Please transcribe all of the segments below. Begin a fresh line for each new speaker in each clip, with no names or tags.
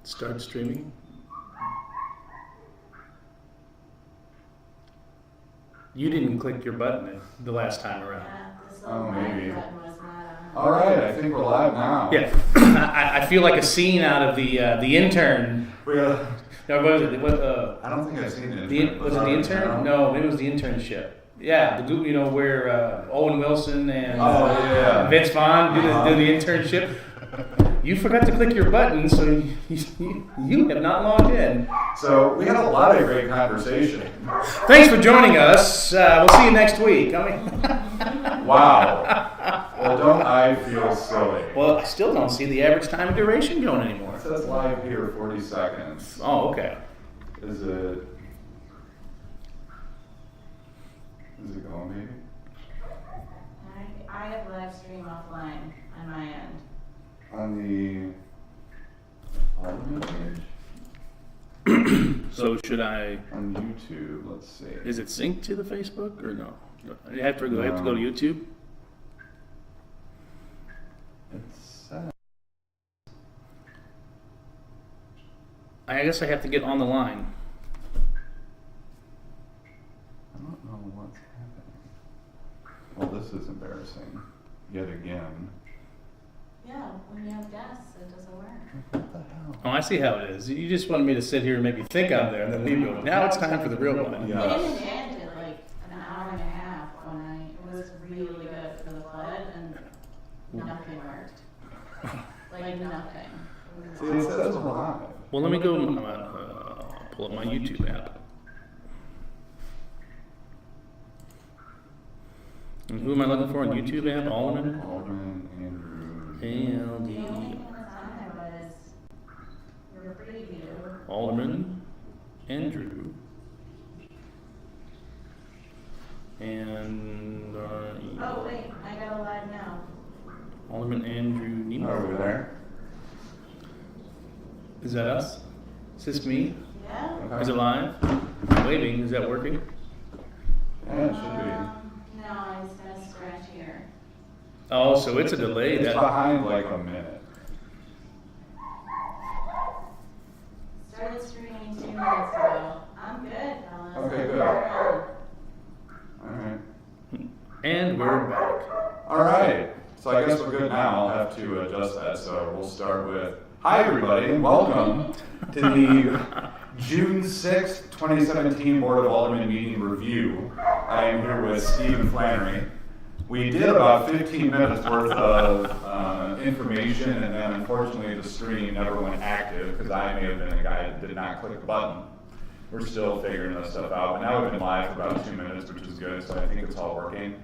Start streaming. You didn't click your button the last time around.
Oh, maybe. All right, I think we're live now.
Yeah, I feel like a scene out of the intern.
What
was it?
I don't think I've seen it.
Was it the intern? No, maybe it was the internship. Yeah, where Owen Wilson and Vince Vaughn do the internship. You forgot to click your button, so you have not logged in.
So we had a lot of great conversation.
Thanks for joining us. We'll see you next week.
Wow. Well, don't I feel silly?
Well, I still don't see the average time of duration going anymore.
It says live here, 40 seconds.
Oh, okay.
Is it going, maybe?
I have live stream offline on my end.
On the Alderman page?
So should I?
On YouTube, let's see.
Is it synced to the Facebook or no? You have to go. I have to go to YouTube. I guess I have to get on the line.
I don't know what's happening. Well, this is embarrassing. Yet again.
Yeah, when you have guests, it doesn't work.
What the hell?
Oh, I see how it is. You just wanted me to sit here and maybe think I'm there, and then leave you. Now it's time for the real one.
Yeah.
I didn't end it like an hour and a half when it was really good for the flood, and nothing worked. Like nothing.
See, it says live.
Well, let me go pull up my YouTube app. And who am I looking for on YouTube app? Alderman?
Alderman Andrew.
ALD.
The only thing that's on there was your preview.
Alderman Andrew. And
Oh wait, I got a live now.
Alderman Andrew Nemo.
Over there.
Is that us? Is this me?
Yeah?
Okay.
Is it live? Waving, is that working?
Yeah, it should
No, it's gonna scratch here.
Oh, so it's a delay.
be. It's behind like a minute.
Started streaming 2 minutes ago. I'm good, fellas.
Okay, good.
We're
Alright.
And we're back.
Alright. So I guess we're good now. I'll have to adjust that. So we'll start with hi everybody and welcome to the June 6th, 2017 Board of Aldermen meeting review. I am here with Stephen Flannery. We did about 15 minutes worth of information, and then unfortunately the stream never went active because I may have been the guy that did not click the button. We're still figuring this stuff out, but now we've been live for about 2 minutes, which is good, so I think it's all working.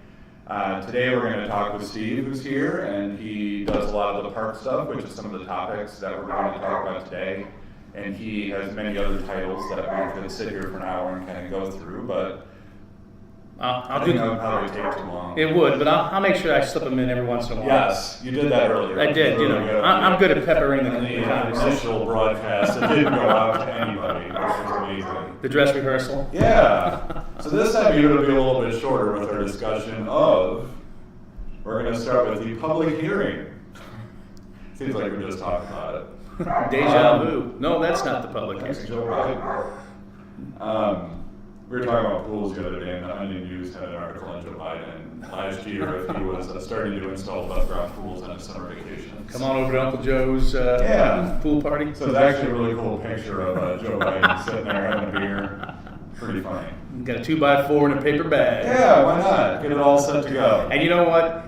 Today we're going to talk with Steve, who's here, and he does a lot of the park stuff, which is some of the topics that we're going to talk about today. And he has many other titles that we could sit here for an hour and kind of go through, but
I'll
I
do
think that would probably take too long.
it would, but I'll make sure I slip them in every once in a while.
Yes, you did that earlier.
I did, you know. I'm good at peppering the conversation.
Initial broadcast, it didn't go out to anybody, which was amazing.
The dress rehearsal.
Yeah. So this time you're going to be a little bit shorter with our discussion of, we're going to start with the public hearing. Seems like we just talked about it.
Deja vu. No, that's not the public
That's
hearing.
Joe Biden. We were talking about pools the other day, and the Onion News had an article on Joe Biden last year if he was starting to install above-ground pools on his summer vacations.
Come on over to Uncle Joe's pool party.
So it's actually a really cool picture of Joe Biden sitting there having a beer. Pretty funny.
Got a 2x4 in a paper bag.
Yeah, why not? Get it all set to go.
And you know what?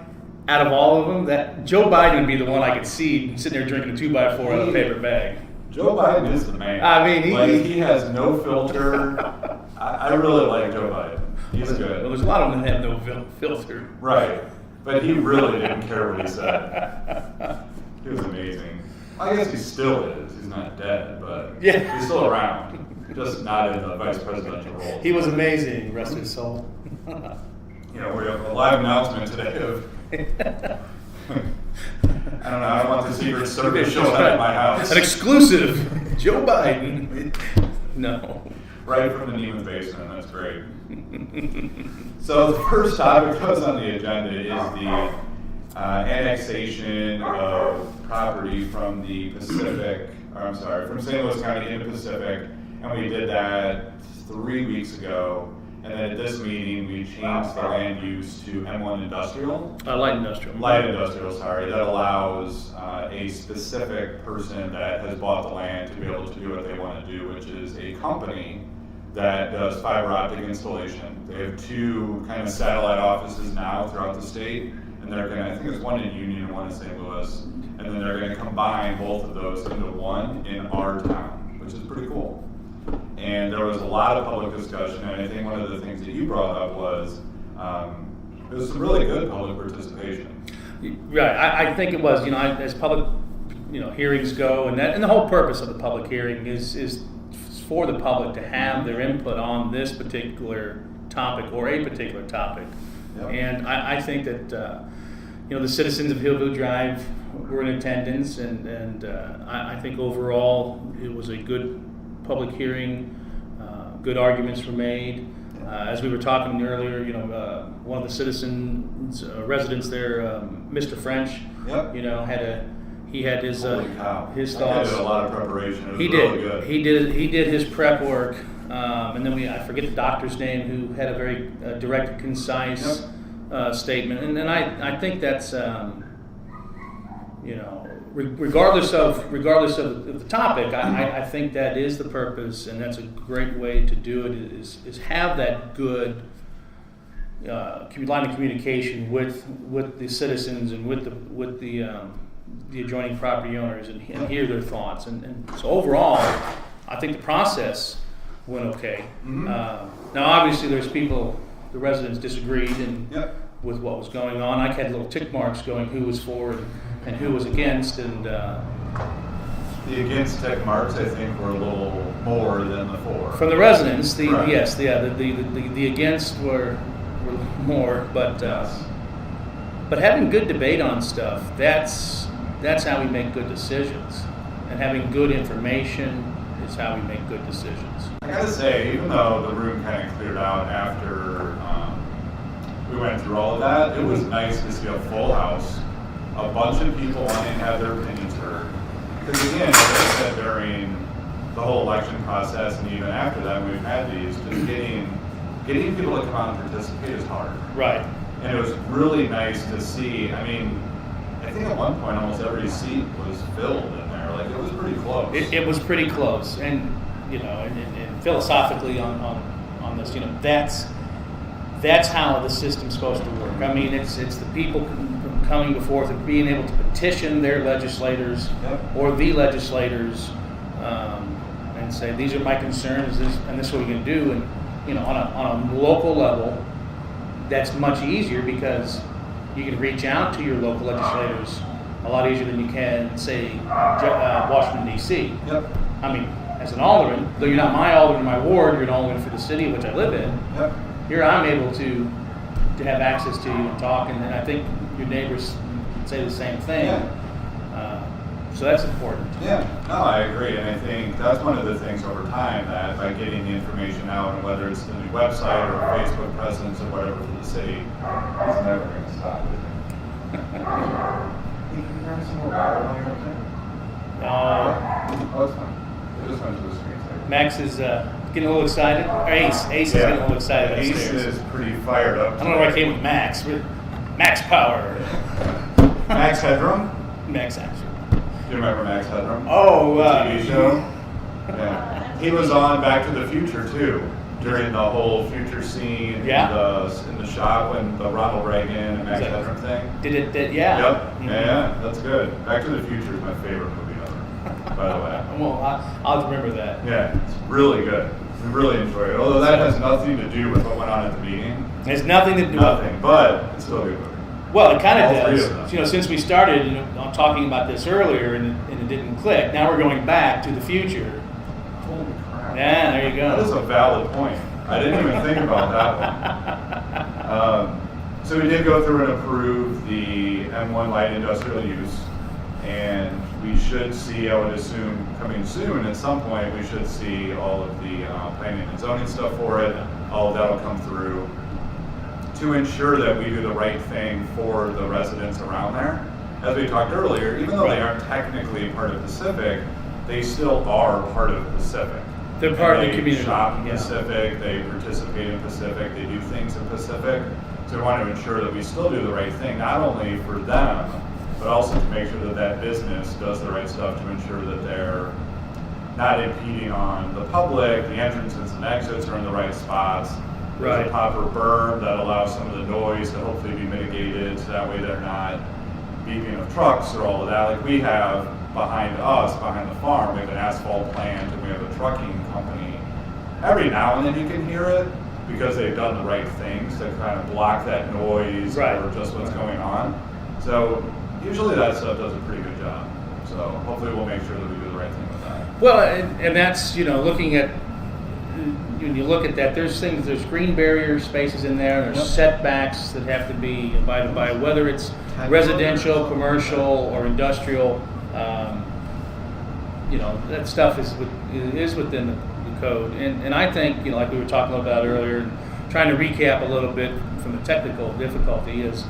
Out of all of them, that Joe Biden would be the one I could see sitting there drinking a 2x4 out of a paper bag.
Joe Biden is the man.
I mean,
he has no filter. I really like Joe Biden. He's
Well,
good.
there's a lot of them that have no filter.
Right. But he really didn't care what he said. He was amazing. I guess he still is. He's not dead, but
Yeah.
he's still around. Just not in the vice presidential role.
He was amazing, rest his soul.
You know, we have a live announcement today of I don't know, I want the Secret Service showing up at my house.
An exclusive, Joe Biden. No.
Right from the Neiman basement, that's great. So the first topic that was on the agenda is the annexation of property from the Pacific from St. Louis County into Pacific, and we did that 3 weeks ago. And then at this meeting, we changed the land use to M1 industrial.
Light industrial.
Light industrial, sorry. That allows a specific person that has bought the land to be able to do what they want to do, which is a company that does fiber optic installation. They have 2 kind of satellite offices now throughout the state, and they're going to, I think it's one in Union and one in St. Louis, and then they're going to combine both of those into one in our town, which is pretty cool. And there was a lot of public discussion, and I think one of the things that you brought up was there was some really good public participation.
Right, I think it was. As public, hearings go, and the whole purpose of the public hearing is for the public to have their input on this particular topic or a particular topic. Yep. And I think that the citizens of Hillview Drive were in attendance, and I think overall it was a good public hearing. Good arguments were made. As we were talking earlier, one of the citizens, residents there, Mr. French,
yep.
He had his thoughts.
I did a lot of preparation. It was
he
really
did.
good.
He did his prep work, and then I forget the doctor's name who had a very direct, concise statement. And I think that's regardless of the topic, I think that is the purpose, and that's a great way to do it. Is have that good line of communication with the citizens and with the adjoining property owners, and hear their thoughts. And so overall, I think the process went okay.
Mm-hmm.
Now, obviously, there's people, the residents disagreed
Yep.
with what was going on. I had little tick marks going who was for and who was against, and
the against tick marks, I think, were a little more than the for.
from the residents,
Right.
yes, the against were more, but having good debate on stuff, that's how we make good decisions, and having good information is how we make good decisions.
I gotta say, even though the room kind of cleared out after we went through all of that, it was nice to see a full house, a bunch of people wanting to have their opinions heard. Because again, as I said during the whole election process, and even after that, we've had these, just getting people to come out and participate is hard.
Right.
And it was really nice to see. I mean, I think at one point almost every seat was filled in there. Like, it was pretty close.
It was pretty close, and and philosophically on this, that's how the system's supposed to work. I mean, it's the people coming forth and being able to petition their legislators or the legislators and say, these are my concerns, and this is what we can do. And on a local level, that's much easier because you can reach out to your local legislators a lot easier than you can, say, Washington, D.C.
Yep.
I mean, as an alderman, though you're not my alderman in my ward, you're an alderman for the city in which I live in.
Yep.
Here I'm able to have access to you and talk, and I think your neighbors say the same thing.
Yeah.
So that's important.
Yeah, no, I agree, and I think that's one of the things over time that by getting the information out, and whether it's the new website or Facebook presence or whatever for the city, it's never going to stop, is it? Can you grab some more water while you're up there? Oh, it's fine. I just went to the screensaver.
Max is getting a little excited. Or Ace is getting a little excited.
Ace
upstairs.
is pretty fired up.
I don't know where I came with Max. Max Power.
Max Headroom?
Max Action.
Do you remember Max Headroom?
Oh,
the TV show? Yeah. He was on Back to the Future too, during the whole future scene in the shop when the Ronald Reagan and Max Headroom thing.
Yeah.
Yep.
Mm-hmm.
Yeah, that's good. Back to the Future is my favorite movie ever, by the way.
Well, I'll remember that.
Yeah, it's really good. We really enjoy it. Although that has nothing to do with what went on at the meeting.
There's nothing to do with
Nothing, but it's still a good movie.
Well, it kind of
All three
does.
of them.
Since we started on talking about this earlier and it didn't click, now we're going back to the future.
Holy crap.
Yeah, there you go.
That is a valid point. I didn't even think about that one. So we did go through and approve the M1 light industrial use, and we should see, I would assume, coming soon at some point, we should see all of the planning and zoning stuff for it. All of that will come through to ensure that we do the right thing for the residents around there. As we talked earlier, even though they aren't technically part of Pacific, they still are part of Pacific.
They're part of the
They
community.
shop in
Yeah.
Pacific, they participate in Pacific, they do things in Pacific. So we want to ensure that we still do the right thing, not only for them, but also to make sure that that business does the right stuff to ensure that they're not impeding on the public, the entrances and exits are in the right spots. There's
Right.
a proper berm that allows some of the noise to hopefully be mitigated, so that way they're not beeping of trucks or all of that. Like we have behind us, behind the farm, we have an asphalt plant and we have a trucking company. Every now and then you can hear it because they've done the right things to kind of block that noise
Right.
or just what's going on. So usually that stuff does a pretty good job. So hopefully we'll make sure that we do the right thing with that.
Well, and that's, looking at, when you look at that, there's green barrier spaces in there, there's
Yep.
setbacks that have to be abided by, whether it's residential, commercial, or industrial. That stuff is within the code. And I think, like we were talking about earlier, trying to recap a little bit from the technical difficulty is,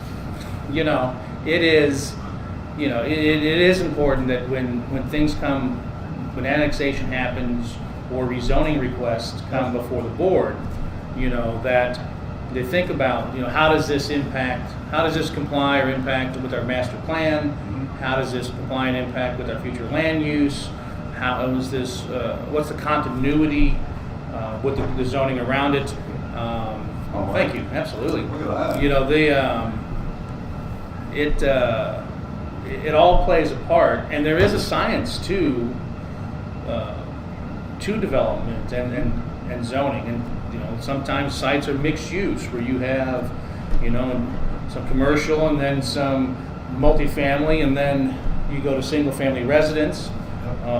it is important that when things come, when annexation happens or rezoning requests come before the board, that they think about, how does this comply or impact with our master plan? How does this comply and impact with our future land use? How is this, what's the continuity with the zoning around it? Thank you, absolutely.
Look at that.
It all plays a part, and there is a science to development and zoning, and sometimes sites are mixed use where you have some commercial and then some multifamily, and then you go to single family residence,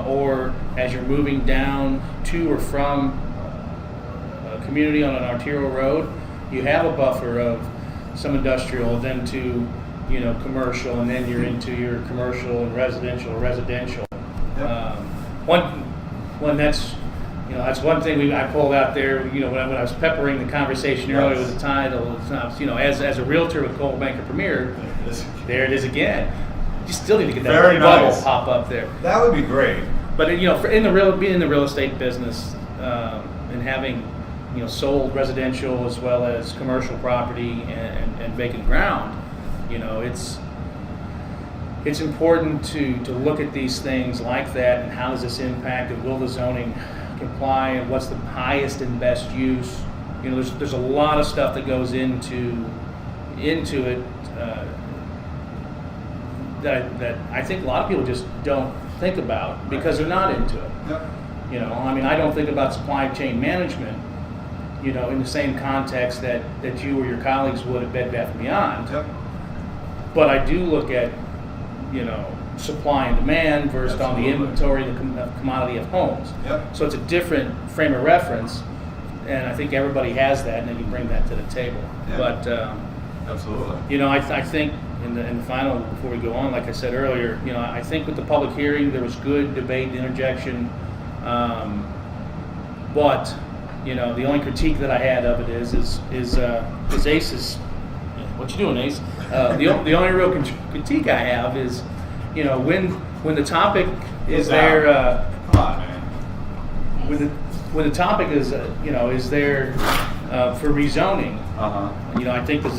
or as you're moving down to or from a community on an arterial road, you have a buffer of some industrial, then to commercial, and then you're into your commercial and residential. That's one thing I pulled out there. When I was peppering the conversation earlier with the title, as a realtor with Coldwell Banker Premier, there it is again. You still need to get that
Very
bubble
nice.
pop up there.
That would be great.
But being in the real estate business and having sold residential as well as commercial property and vacant ground, it's important to look at these things like that, and how does this impact, and will the zoning comply, and what's the highest and best use. There's a lot of stuff that goes into it that I think a lot of people just don't think about because they're not into it.
Yep.
I don't think about supply chain management, in the same context that you or your colleagues would at Bed Bath & Beyond.
Yep.
But I do look at, supply and demand versus on the
Absolutely.
inventory of commodity of homes.
Yep.
So it's a different frame of reference, and I think everybody has that, and then you bring that to the table.
Yeah.
But
Absolutely.
I think in the final, before we go on, like I said earlier, I think with the public hearing there was good debate and interjection, but the only critique that I had of it is Ace's. What you doing, Ace? The only real critique I have is, when the topic is there.
Come on, man.
When the topic is is there for rezoning. I think the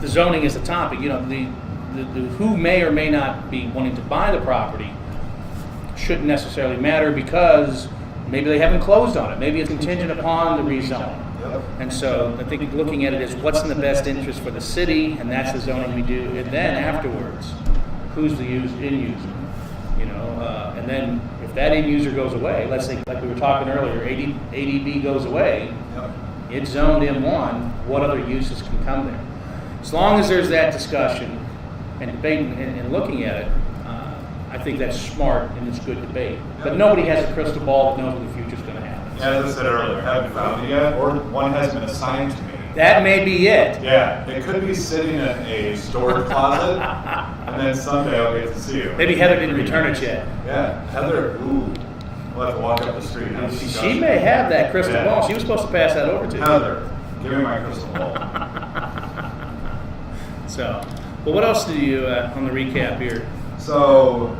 zoning is the topic. The who may or may not be wanting to buy the property shouldn't necessarily matter, because maybe they haven't closed on it. Maybe it's contingent upon the rezoning.
Yep.
And so I think looking at it as what's in the best interest for the city, and that's the zoning we do. And then afterwards, who's the end user? And then if that end user goes away, let's say like we were talking earlier, ADB goes away,
Yep.
it's zoned M1, what other uses can come there? As long as there's that discussion and debate and looking at it, I think that's smart and it's good debate. But nobody has a crystal ball that knows what the future's going to happen.
Yeah, as I said earlier, I haven't found it yet, or one has been assigned to me.
That may be it.
Yeah, it could be sitting in a storage closet, and then someday I'll get to see it.
Maybe Heather didn't return it yet.
Yeah, Heather, ooh, we'll have to walk up the street and have a
She
discussion.
may have that crystal
Yeah.
ball. She was supposed to pass that over to you.
Heather, give me my crystal ball.
So, well, what else do you on the recap here?
So,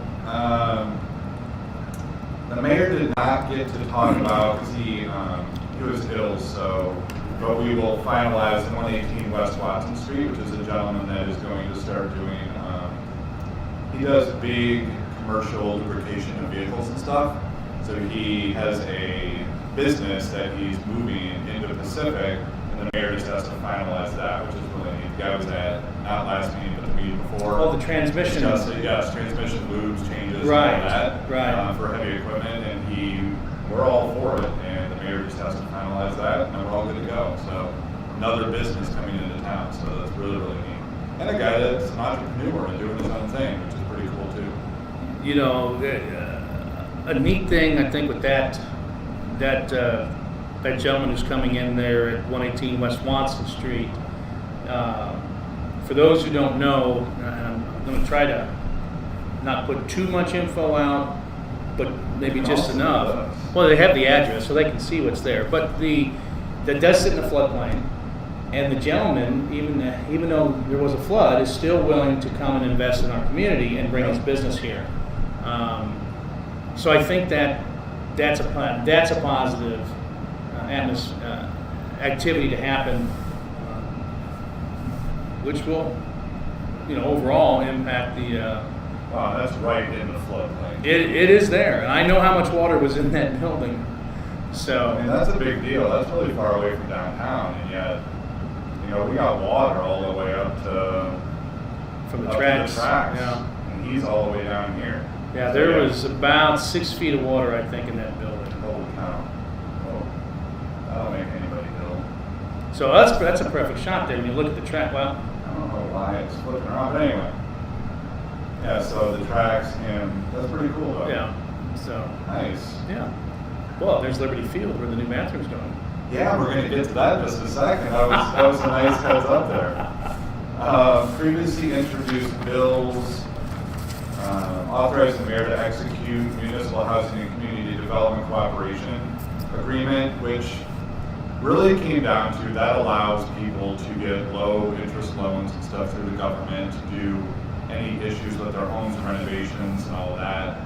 The mayor did not get to talk about, because he was ill, but we will finalize 118 West Watson Street, which is a gentleman that is going to start doing, he does big commercial lubrication of vehicles and stuff. So he has a business that he's moving into Pacific, and the mayor just has to finalize that, which is really neat. The guy was at, not last meeting, but the meeting before.
Oh, the transmission.
Yes, transmission lubes, changes,
Right,
and all that.
right.
For heavy equipment, and we're all for it, and the mayor just has to finalize that, and we're all good to go. So another business coming into town, so that's really, really neat. And a guy that's an entrepreneur and doing his own thing, which is pretty cool too.
You know, a neat thing I think with that gentleman who's coming in there at 118 West Watson Street. For those who don't know, I'm going to try to not put too much info out, but maybe just enough. Well, they have the address, so they can see what's there. But that does sit in the floodplain, and the gentleman, even though there was a flood, is still willing to come and invest in our community and bring his business here. So I think that's a positive activity to happen, which will, overall impact the.
Wow, that's right in the floodplain.
It is there, and I know how much water was in that building. So.
And that's a big deal. That's really far away from downtown, and yet, we got water all the way up to
from the tracks.
Yeah. And he's all the way down here.
Yeah, there was about 6 feet of water, I think, in that building.
Holy cow. Oh, that'll make anybody ill.
So that's a perfect shot there when you look at the track. Well,
I don't know why it's flipping around, but anyway. Yeah, so the tracks, that's pretty cool though.
Yeah, so.
Nice.
Yeah. Well, there's Liberty Field where the new bathroom's going.
Yeah, we're going to get to that in just a second. That was a nice heads up there. Previously introduced bills authorizing the mayor to execute municipal housing and community development cooperation agreement, which really came down to that allows people to get low interest loans and stuff through the government to do any issues with their homes and renovations and all of that.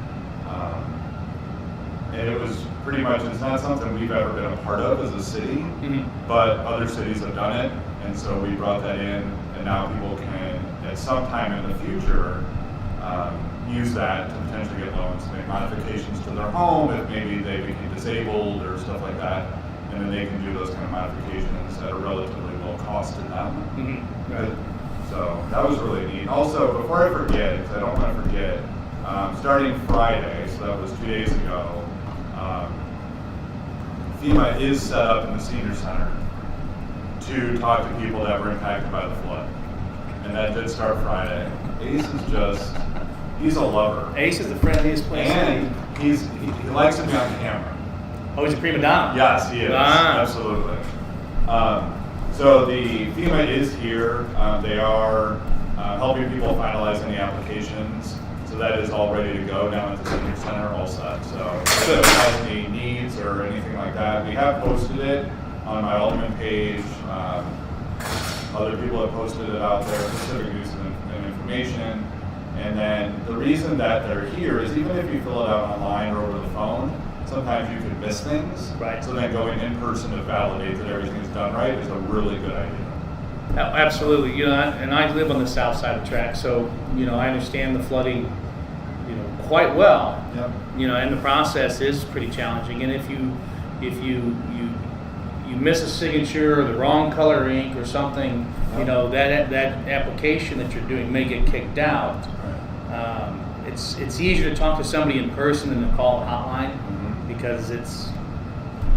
And it was pretty much, it's not something we've ever been a part of as a city, but other cities have done it. And so we brought that in, and now people can, at some time in the future, use that to potentially get loans, make modifications to their home if maybe they became disabled or stuff like that. And then they can do those kind of modifications at a relatively low cost to them.
Right.
So that was really neat. Also, before I forget, because I don't want to forget, starting Friday, so that was 2 days ago, FEMA is set up in the senior center to talk to people that were impacted by the flood. And that did start Friday. Ace is he's a lover.
Ace is the friendliest place.
And he likes to be on camera.
Oh, he's a prima donna.
Yes, he is. Absolutely. So the FEMA is here. They are helping people finalize any applications. So that is all ready to go down at the senior center, all set. So if anyone has any needs or anything like that, we have posted it on my Alderman page. Other people have posted it out there, specific news and information. And then the reason that they're here is even if you fill it out online or over the phone, sometimes you could miss things.
Right.
So then going in person to validate that everything is done right is a really good idea.
Absolutely. And I live on the south side of the track, so I understand the flooding, quite well.
Yep.
And the process is pretty challenging. And if you miss a signature or the wrong color ink or something, that application that you're doing may get kicked out.
Right.
It's easier to talk to somebody in person than to call a hotline because it's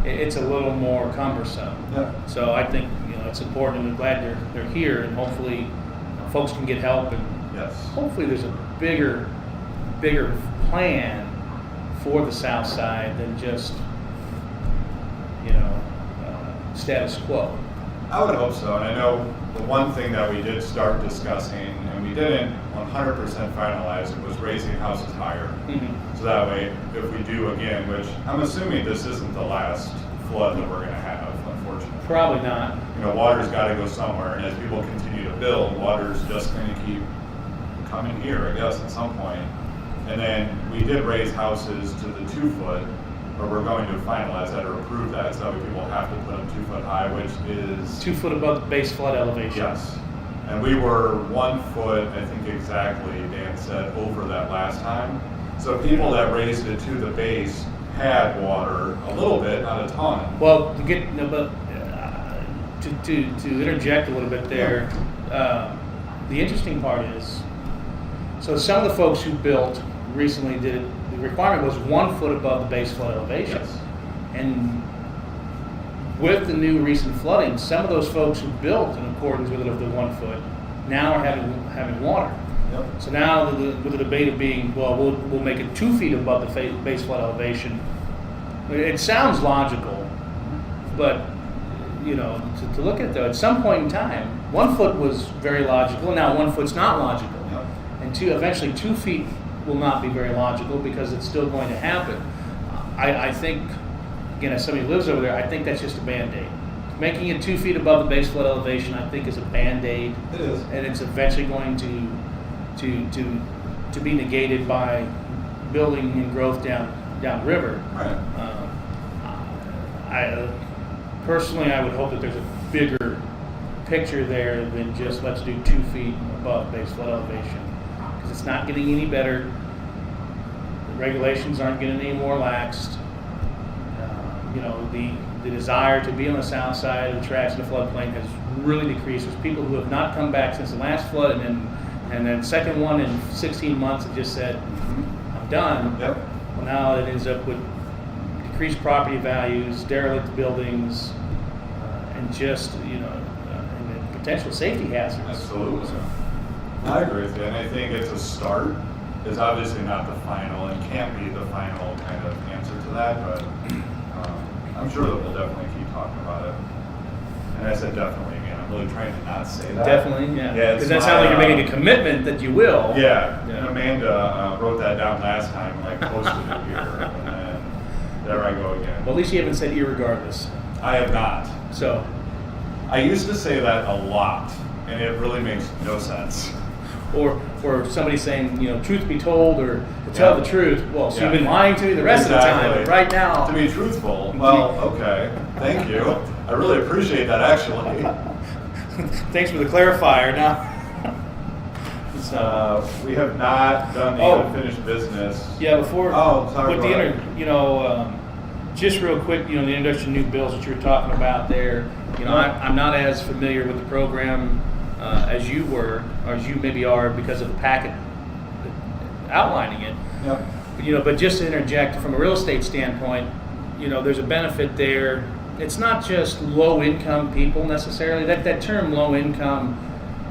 a little more cumbersome.
Yep.
So I think it's important, and I'm glad they're here, and hopefully folks can get help, and
Yes.
hopefully there's a bigger plan for the south side than just status quo.
I would hope so, and I know the one thing that we did start discussing, and we didn't 100% finalize it, was raising houses higher. So that way, if we do again, which I'm assuming this isn't the last flood that we're going to have, unfortunately.
Probably not.
Water's got to go somewhere, and as people continue to build, water's just going to keep coming here, I guess, at some point. And then we did raise houses to the 2 foot, but we're going to finalize that or approve that, so that people have to put them 2 foot high, which is
2 foot above the base flood elevation.
yes. And we were 1 foot, I think exactly, Dan said, over that last time. So people that raised it to the base had water a little bit, not a ton.
Well, to get to interject a little bit there, the interesting part is, so some of the folks who built recently did it. The requirement was 1 foot above the base flood elevation,
Yes.
and with the new recent flooding, some of those folks who built in accordance with it of the 1 foot now are having water.
Yep.
So now with the debate of being, well, we'll make it 2 feet above the base flood elevation. It sounds logical, but to look at it though, at some point in time, 1 foot was very logical, and now 1 foot's not logical,
Yep.
and eventually 2 feet will not be very logical because it's still going to happen. I think, again, as somebody who lives over there, I think that's just a Band-Aid. Making it 2 feet above the base flood elevation, I think, is a Band-Aid.
It is.
And it's eventually going to be negated by building and growth downriver.
Right.
Personally, I would hope that there's a bigger picture there than just let's do 2 feet above base flood elevation, because it's not getting any better. The regulations aren't getting any more laxed. The desire to be on the south side of the tracks of the floodplain has really decreased. There's people who have not come back since the last flood, and then second one in 16 months and just said, I'm done.
Yep.
Well, now it ends up with decreased property values, derelict buildings, and just, and potential safety hazards.
Absolutely. I agree with you, and I think it's a start. It's obviously not the final and can't be the final kind of answer to that, but I'm sure that we'll definitely keep talking about it. And I said definitely again. I'm really trying to not say that.
Definitely, yeah.
Yeah,
Because that sounds like you're making a commitment that you will.
Yeah.
Yeah.
And Amanda wrote that down last time, like posted it here, and then there I go again.
Well, at least you haven't said irregardless.
I have not.
So,
I used to say that a lot, and it really makes no sense.
or somebody saying, truth be told, or to tell
Yeah.
the truth. Well, so you've
Yeah.
been lying to me the rest of the time, but right now.
To be truthful, well, okay, thank you. I really appreciate that, actually.
Thanks for the clarifier. Now, so,
We have not done the
Oh.
unfinished business.
yeah, before
Oh, sorry,
with
go
the
ahead.
just real quick, the introduction of new bills that you were talking about there. I'm not as familiar with the program as you were, or as you maybe are, because of the packet outlining it.
Yep.
But just to interject from a real estate standpoint, there's a benefit there. It's not just low income people necessarily. That term low income,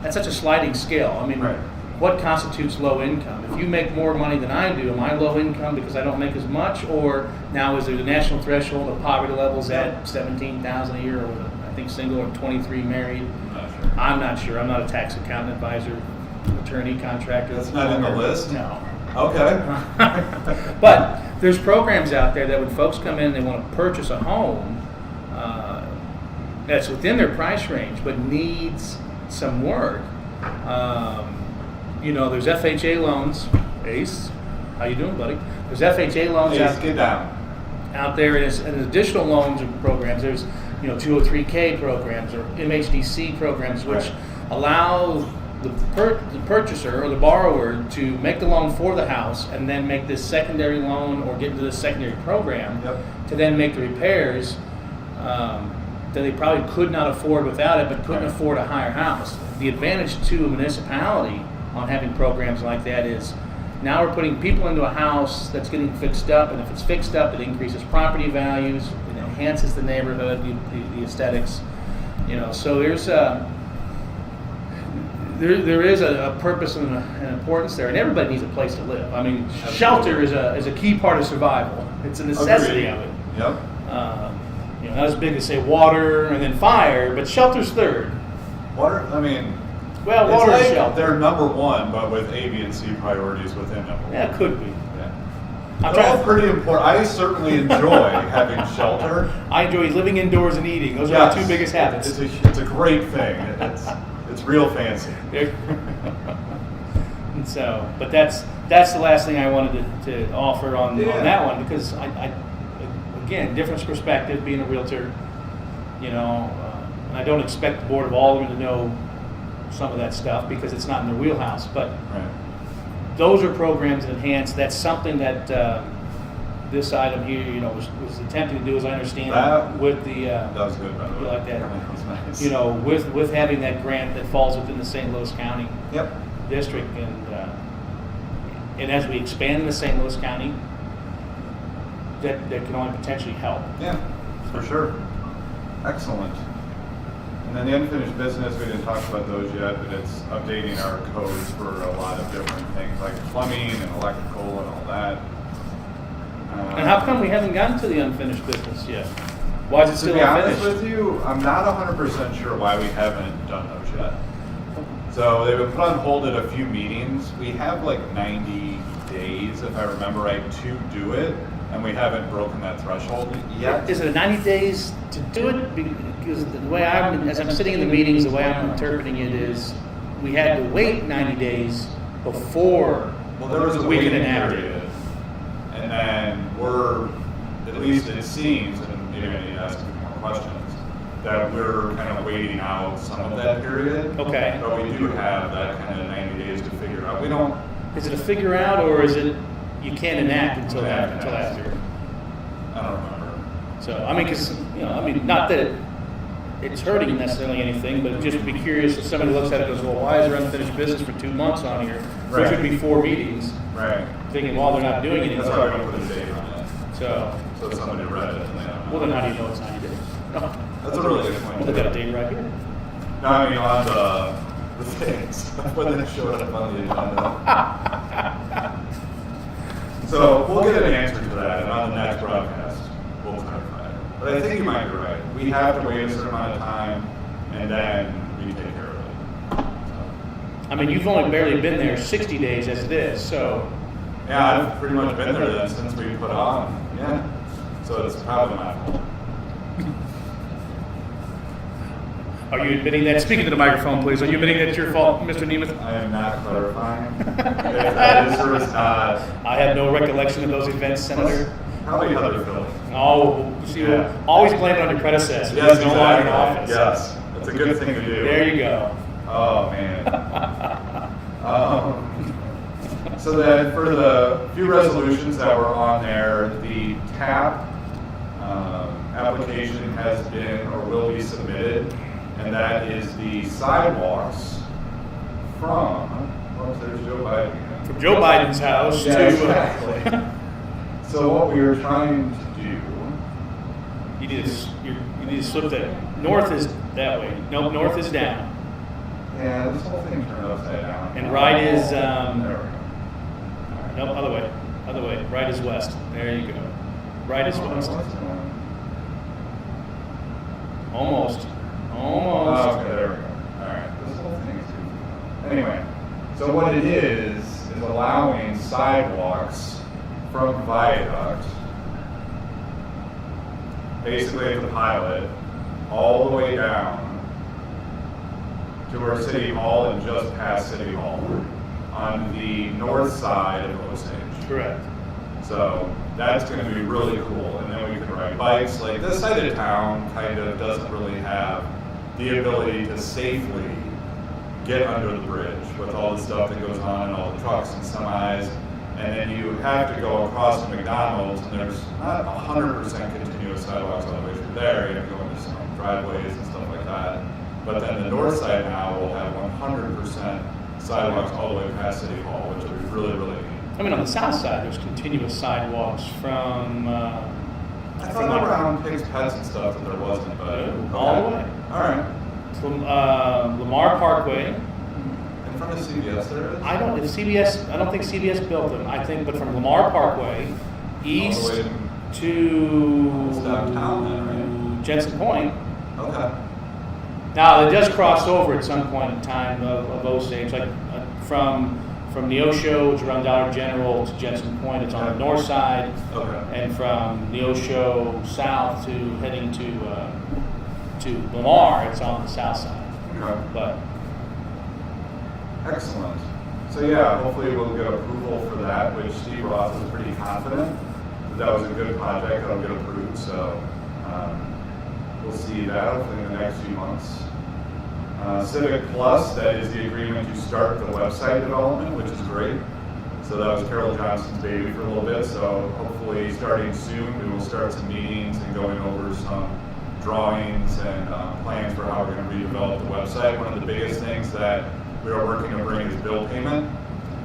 that's such a sliding scale. I mean,
Right.
what constitutes low income? If you make more money than I do, am I low income because I don't make as much? Or now is there the national threshold of poverty levels at $17,000 a year, or I think single, or 23 married? I'm not sure. I'm not a tax accountant, advisor, attorney, contractor.
That's not in the list?
No.
Okay.
But there's programs out there that when folks come in and they want to purchase a home that's within their price range but needs some work, there's FHA loans. Ace, how you doing, buddy? There's FHA loans
Please get down.
out there, and additional loans and programs. There's 203K programs or MHDC programs, which
Right.
allow the purchaser or the borrower to make the loan for the house and then make this secondary loan or get into this secondary program
Yep.
to then make the repairs that they probably could not afford without it, but couldn't
Right.
afford a higher house. The advantage to a municipality on having programs like that is now we're putting people into a house that's getting fixed up, and if it's fixed up, it increases property values, it enhances the neighborhood, the aesthetics. So there's there is a purpose and an importance there, and everybody needs a place to live. I mean, shelter is a key part of survival. It's a necessity of it.
Yep.
Not as big as say water and then fire, but shelter's third.
Water, I mean,
Well,
it's
water
like
and shelter.
they're number one, but with A, B, and C priorities within number one.
Yeah, it could be.
Yeah.
I'm
They're all
trying.
pretty important. I certainly enjoy having shelter.
I enjoy living indoors and eating. Those are the two biggest habits.
It's a great thing. It's real fancy.
And so, but that's that's the last thing I wanted to offer on that one, because I again, different perspective, being a realtor, and I don't expect the Board of Aldermen to know some of that stuff because it's not in their wheelhouse, but those are programs that enhance. That's something that this item here, was attempting to do, as I understand
that,
with the
that was good, by the way.
like that,
That was nice.
with having that grant that falls within the St. Louis County district, and as we expand in the St. Louis County, that can only potentially help.
Yeah, for sure. Excellent. And then the unfinished business, we didn't talk about those yet, but it's updating our codes for a lot of different things like plumbing and electrical and all that.
And how come we haven't gotten to the unfinished business yet? Why is it still
unfinished? To be honest
unfinished?
with you, I'm not 100% sure why we haven't done those yet. So they've been put on hold at a few meetings. We have like 90 days, if I remember right, to do it, and we haven't broken that threshold yet.
Is it 90 days to do it? Because the way as I'm sitting in the meetings, the way I'm interpreting it is we had to wait 90 days before
There was a
we
waiting
can enact it.
period. And then we're, at least it seems, and maybe I need to ask a few more questions, that we're kind of waiting out some of that period.
Okay.
But we do have that kind of 90 days to figure out. We don't.
Is it a figure out, or is it you can't enact until after?
I don't remember.
So because not that it's hurting necessarily anything, but just be curious if somebody looks at it and goes, well, why is there unfinished business for 2 months on here? There should be 4 meetings.
Right.
Thinking, well, they're not doing anything.
That's why we don't put a date on it.
So
somebody read it and they don't know.
well, then how do you know it's 90 days? No.
That's a really good point.
Well, they got a date right here.
No, I mean on the things when they showed up on the agenda. So we'll get an answer to that, and on the next broadcast, we'll clarify it. But I think you might be right. We have to wait a certain amount of time, and then we take care of it. So.
I mean, you've only barely been there 60 days as it is, so.
Yeah, I've pretty much been there then since we put on. Yeah. So it's probably my fault.
Are you admitting that? Speaking to the microphone, please. Are you admitting that it's your fault, Mr. Nemeth?
I am not clarifying. If that is or is not.
I have no recollection of those events, Senator.
Probably Heather Phillips.
Oh, see, always blame it on your predecessor.
Yes,
He's no longer in
exactly.
office.
Yes, that's a good thing to do.
There you go.
Oh, man. So then for the few resolutions that were on there, the TAP application has been or will be submitted, and that is the sidewalks from, there's Joe Biden again.
From Joe Biden's house
Yeah,
to.
exactly. So what we were trying to do.
You need to slip that. North is that way. Nope, north is down.
Yeah, this whole thing turned upside down.
And right is,
There we go.
nope, other way. Other way. Right is west. There you go. Right is west. Almost. Almost.
Oh, okay, there we go. Alright, this whole thing is goofy. Anyway, so what it is allowing sidewalks from viaduct, basically the pilot, all the way down to our City Hall and just past City Hall on the north side of Osage.
Correct.
So that's going to be really cool. And then we can ride bikes. Like this side of town kind of doesn't really have the ability to safely get under the bridge with all the stuff that goes on and all the trucks and semis. And then you have to go across to McDonald's, and there's not 100% continuous sidewalks all the way through there. You have to go into some driveways and stuff like that. But then the north side now will have 100% sidewalks all the way past City Hall, which will be really, really neat.
I mean, on the south side, there's continuous sidewalks from.
I thought around Pigs Pets and stuff that there wasn't, but
all the way.
All right.
From Lamar Parkway.
In front of CBS there is?
I don't think CBS built them. I think, but from Lamar Parkway east
All the way
to
It's downtown then, right?
Jensen Point.
Okay.
Now it does cross over at some point in time of Osage, like from Neosho to around Dollar General to Jensen Point. It's on the north side,
Okay.
and from Neosho south to heading to Lamar, it's on the south side.
Okay.
But
Excellent. So yeah, hopefully we'll get approval for that, which Steve Roth was pretty confident that was a good project that'll get approved. So we'll see that hopefully in the next few months. Civic Plus, that is the agreement to start the website development, which is great. So that was Carol Johnson's baby for a little bit. So hopefully starting soon, we will start some meetings and going over some drawings and plans for how we're going to redevelop the website. One of the biggest things that we are working to bring is bill payment.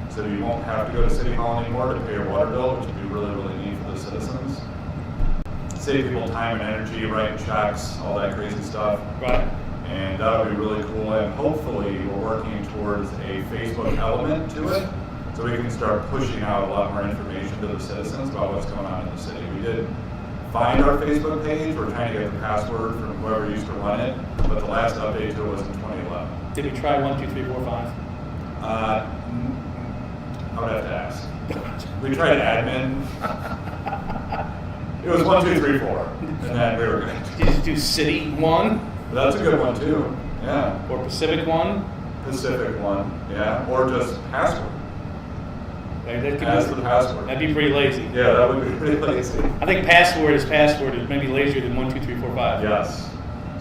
So you won't have to go to City Hall anymore to pay your water bill, which would be really, really neat for the citizens. Save people time and energy, writing checks, all that crazy stuff.
Right.
And that'll be really cool. And hopefully we're working towards a Facebook element to it, so we can start pushing out a lot more information to the citizens about what's going on in the city. We did find our Facebook page. We're trying to get the password from whoever used to run it, but the last update to it was in 2011.
Did we try 1, 2, 3, 4, 5?
I would have to ask. We tried admin. It was 1, 2, 3, 4, and then we were good.
Did you just do City 1?
That's a good one too. Yeah.
Or Pacific 1?
Pacific 1. Yeah. Or just password. As the password.
That'd be pretty lazy.
Yeah, that would be pretty lazy.
I think password is maybe lazier than 1, 2, 3, 4, 5.
Yes.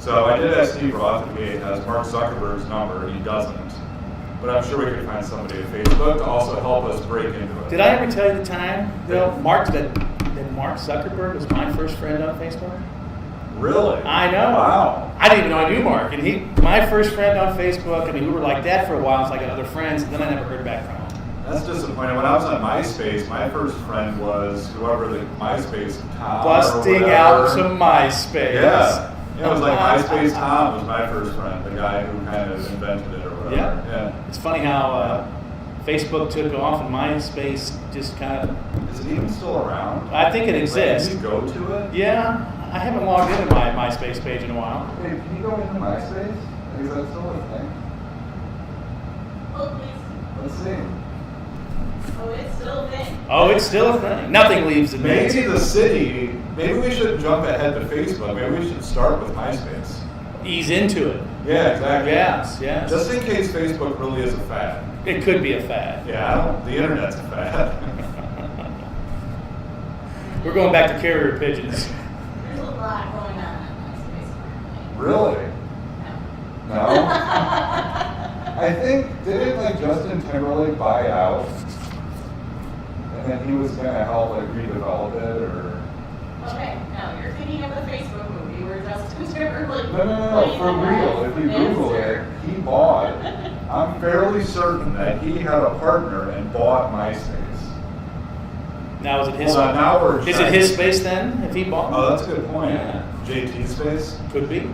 So I did ask Steve Roth if he has Mark Zuckerberg's number, and he doesn't. But I'm sure we could find somebody at Facebook to also help us break into it.
Did I ever tell you the time, Bill, that Mark Zuckerberg was my first friend on Facebook?
Really?
I know.
Wow.
I didn't even know I knew Mark. And my first friend on Facebook, I mean, we were like that for a while, so I got other friends, and then I never heard back from him.
That's disappointing. When I was on MySpace, my first friend was whoever the MySpace Tom.
Busting out some MySpace.
Yeah. It was like MySpace Tom was my first friend, the guy who kind of invented it or whatever.
Yeah. It's funny how Facebook took off and MySpace just kind of...
Is it even still around?
I think it exists.
Can you go to it?
Yeah. I haven't logged into my MySpace page in a while.
Hey, can you go into MySpace? Is that still a thing?
Oh, please.
Let's see.
Oh, it's still a thing.
Oh, it's still a thing. Nothing leaves the
Maybe
main.
the city, maybe we shouldn't jump ahead to Facebook. Maybe we should start with MySpace.
Ease into it.
Yeah, exactly.
Yes.
Just in case Facebook really is a fad.
It could be a fad.
Yeah, the internet's a fad.
We're going back to carrier pigeons.
There's a lot going on MySpace currently.
Really?
No.
No? I think, didn't like Justin Timberlake buy out? And then he was gonna help like redevelop it or?
Okay, no, you're thinking of the Facebook movie where Justin Timberlake.
No, for real. If you Google it, he bought, I'm fairly certain that he had a partner and bought MySpace.
Now is it his?
Hold on, now we're
Is it his space then? If he bought?
Oh, that's a good point.
Yeah.
JT space?
Could be.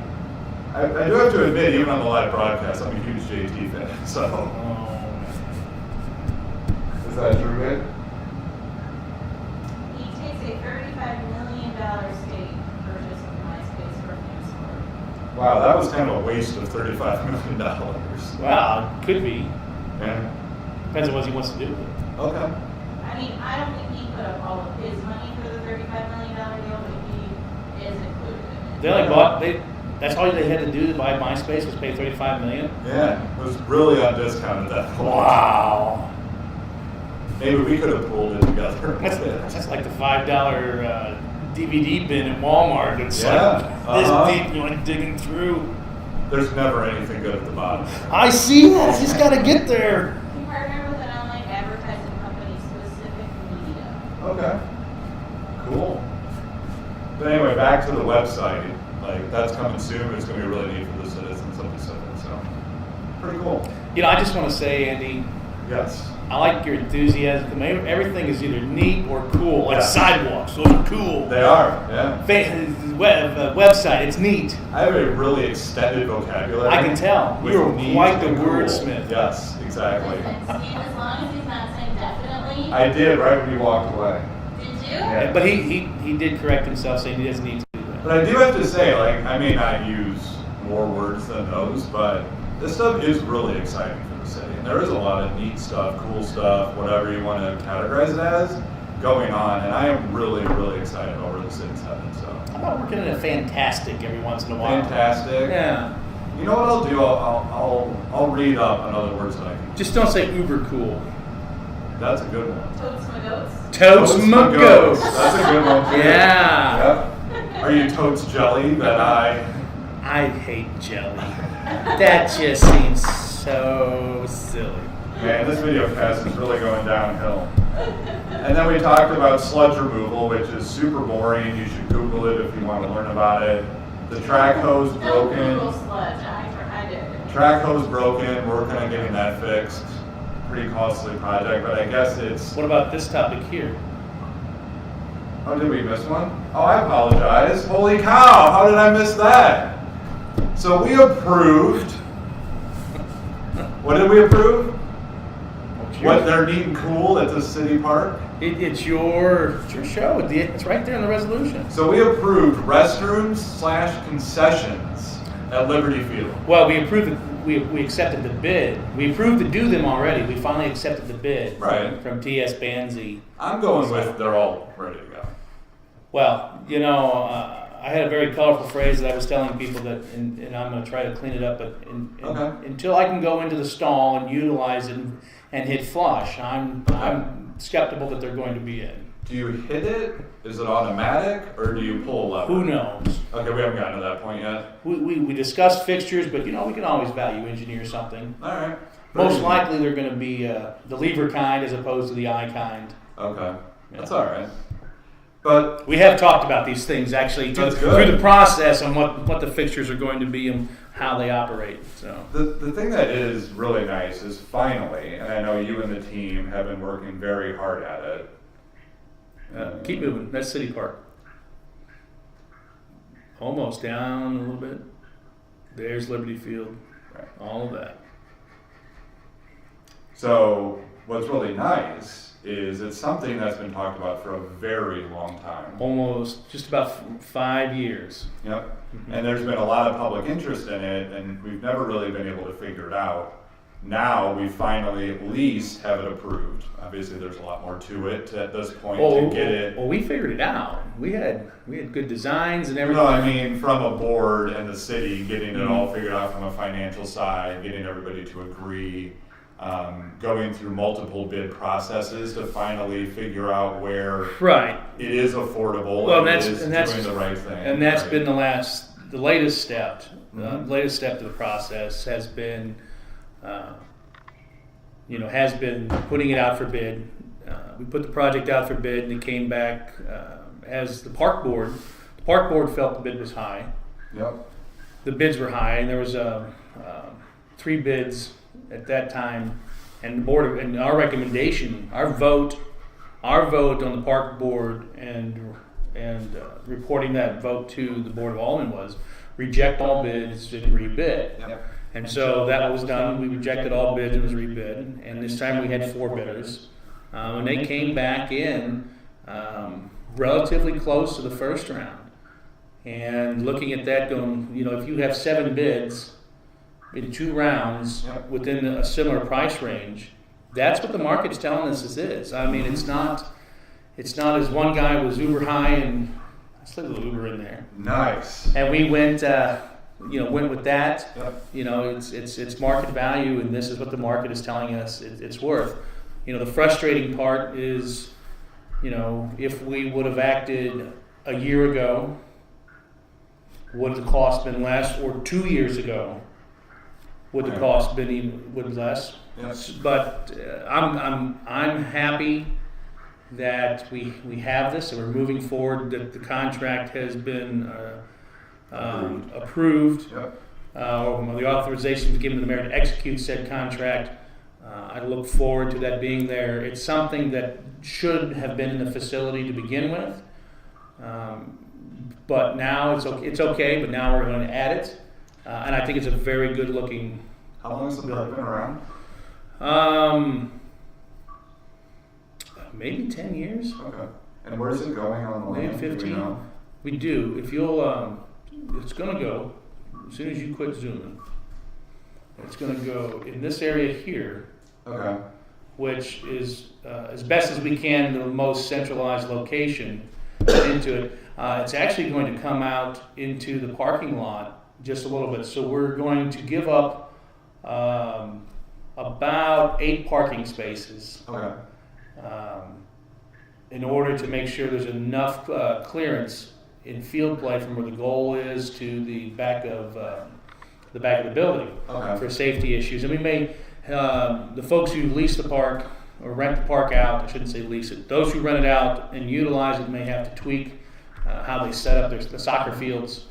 I do have to admit, even on the live broadcast, I'm a huge JT fan. So, is that true, Ed?
He takes a $35 million stake purchase of MySpace from NewsCorp.
Wow, that was kind of a waste of $35 million.
Well, could be.
Yeah.
Depends on what he wants to do with it.
Okay.
I mean, I don't think he put up all of his money for the $35 million deal, but he is included in it.
They only bought. That's all they had to do to buy MySpace was pay $35 million.
Yeah, it was really on discount at that point.
Wow.
Maybe we could have pulled it together.
That's like the $5 DVD bin at Walmart. It's like this deep, you like digging through.
There's never anything good at the bottom.
I see that. Just got to get there.
He partnered with an online advertising company, Specific Media.
Okay. Cool. But anyway, back to the website. Like, that's coming soon. It's going to be really neat for the citizens of Pacific. So, pretty cool.
You know, I just want to say, Andy,
Yes.
I like your enthusiasm. Everything is either neat or cool. Like sidewalks, those are cool.
They are, yeah.
Website, it's neat.
I have a really extended vocabulary.
I can tell.
with
You're
neat
quite the
and cool.
wordsmith.
Yes, exactly.
Listen, Steve, as long as he's not saying definitely.
I did right when you walked away.
Did you?
Yeah.
But he did correct himself, saying he doesn't need to do that.
But I do have to say, like, I may not use more words than those, but this stuff is really exciting for the city. And there is a lot of neat stuff, cool stuff, whatever you want to categorize it as, going on. And I am really, really excited about where the city's headed. So,
How about working in a fantastic every once in a while?
fantastic.
Yeah.
You know what I'll do? I'll read up another words that I can.
Just don't say uber cool.
That's a good one.
Totes my goats.
Totes my goats.
That's a good one too.
Yeah.
Yep. Are you totes jelly that
I hate jelly. That just seems so silly.
Man, this video cast is really going downhill. And then we talked about sludge removal, which is super boring. You should Google it if you want to learn about it. The track hose broken.
Google sludge. I did.
Track hose broken. Working on getting that fixed. Pretty costly project, but I guess it's.
What about this topic here?
Oh, did we miss one? Oh, I apologize. Holy cow! How did I miss that? So we approved. What did we approve? What they're neat and cool at the city park?
It's your show. It's right there in the resolution.
So we approved restrooms / concessions at Liberty Field.
Well, we approved it. We accepted the bid. We approved to do them already. We finally accepted the bid.
Right.
From T.S. Banzi.
I'm going with they're all ready to go.
Well, I had a very colorful phrase that I was telling people that, and I'm going to try to clean it up, but until I can go into the stall and utilize it and hit flush, I'm skeptical that they're going to be in.
Do you hit it? Is it automatic, or do you pull a lever?
Who knows?
Okay, we haven't gotten to that point yet.
We discussed fixtures, but we can always value engineer something.
All right.
Most likely they're going to be the lever kind as opposed to the eye kind.
Okay, that's all right. But
we have talked about these things actually through the process on what the fixtures are going to be and how they operate. So
the thing that is really nice is finally, and I know you and the team have been working very hard at it.
Keep moving. That's City Park. Almost down a little bit. There's Liberty Field.
Right.
All of that.
So what's really nice is it's something that's been talked about for a very long time.
Almost just about 5 years.
Yep. Mm-hmm. And there's been a lot of public interest in it, and we've never really been able to figure it out. Now we finally at least have it approved. Obviously, there's a lot more to it at this point to get it.
Well, we figured it out. We had good designs and everything.
No, I mean from a board and the city getting it all figured out from a financial side, getting everybody to agree, going through multiple bid processes to finally figure out where it is affordable and that's doing the right thing.
And that's been the latest step. The latest step to the process has been. Has been putting it out for bid. We put the project out for bid, and it came back as the park board. The park board felt the bid was high.
Yep.
The bids were high, and there was 3 bids at that time. And the board, and our recommendation, our vote on the park board, and reporting that vote to the Board of Aldermen was reject all bids and rebid. Yep. And so that was done. We rejected all bids and was rebid. And this time we had 4 bidders. And they came back in relatively close to the first round. And looking at that going, if you have 7 bids in 2 rounds within a similar price range, that's what the market's telling us this is. I mean, it's not as one guy was uber high and let's leave a little uber in there.
Nice.
And we went with that. Yep. It's market value, and this is what the market is telling us it's worth. The frustrating part is, if we would have acted a year ago, would the cost been less, or 2 years ago, would the cost been even less?
Yes.
But I'm happy that we have this and we're moving forward. That the contract has been. Approved. Yep. The authorization was given to the mayor to execute said contract. I look forward to that being there. It's something that should have been in the facility to begin with, but now it's okay. But now we're going to add it, and I think it's a very good looking.
How long has the park been around?
Maybe 10 years.
Okay. And where is it going on the land?
Maybe 15. We do. If you'll. It's going to go, as soon as you quit zooming, it's going to go in this area here, which is, as best as we can, the most centralized location into it. It's actually going to come out into the parking lot just a little bit. So we're going to give up about 8 parking spaces.
Okay.
In order to make sure there's enough clearance in field play from where the goal is to the back of the building for safety issues. And we may, the folks who lease the park or rent the park out, I shouldn't say lease it, those who rent it out and utilize it may have to tweak how they set up the soccer fields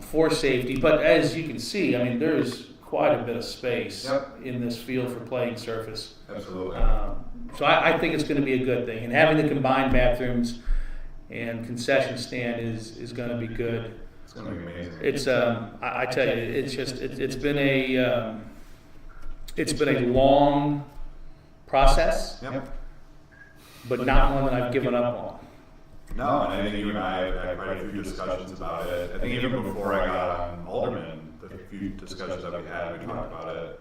for safety. But as you can see, I mean, there's quite a bit of space in this field for playing surface.
Absolutely.
So I think it's going to be a good thing. And having the combined bathrooms and concession stand is going to be good.
It's going to be amazing.
It's I tell you, it's been a long process, but not one that I've given up on.
No, and I think you and I have had quite a few discussions about it. I think even before I got on Alderman, the few discussions that we had, we talked about it.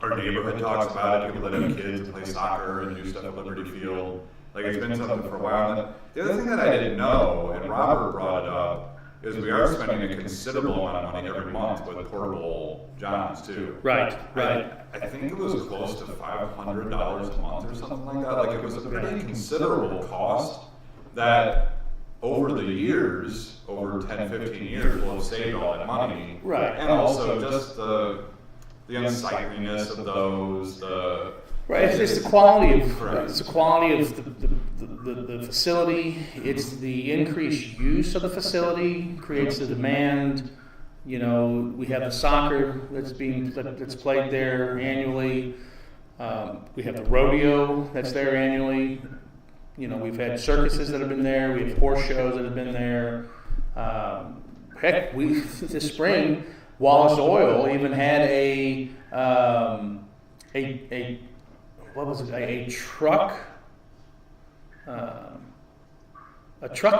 Our neighborhood talks about it. People that have kids and play soccer and do stuff at Liberty Field. Like, it's been something for a while. And the other thing that I didn't know, and Robert brought it up, is we are spending a considerable amount of money every month with portable johns too.
Right.
I think it was close to $500 a month or something like that. Like, it was a pretty considerable cost that over the years, over 10, 15 years, we'll have saved all that money.
Right.
And also just the unsightliness of those,
Right, it's the quality of the facility. It's the increased use of the facility creates the demand. You know, we have the soccer that's played there annually. We have the rodeo that's there annually. You know, we've had circuses that have been there. We have horse shows that have been there. Heck, this spring, Wallace Oil even had a truck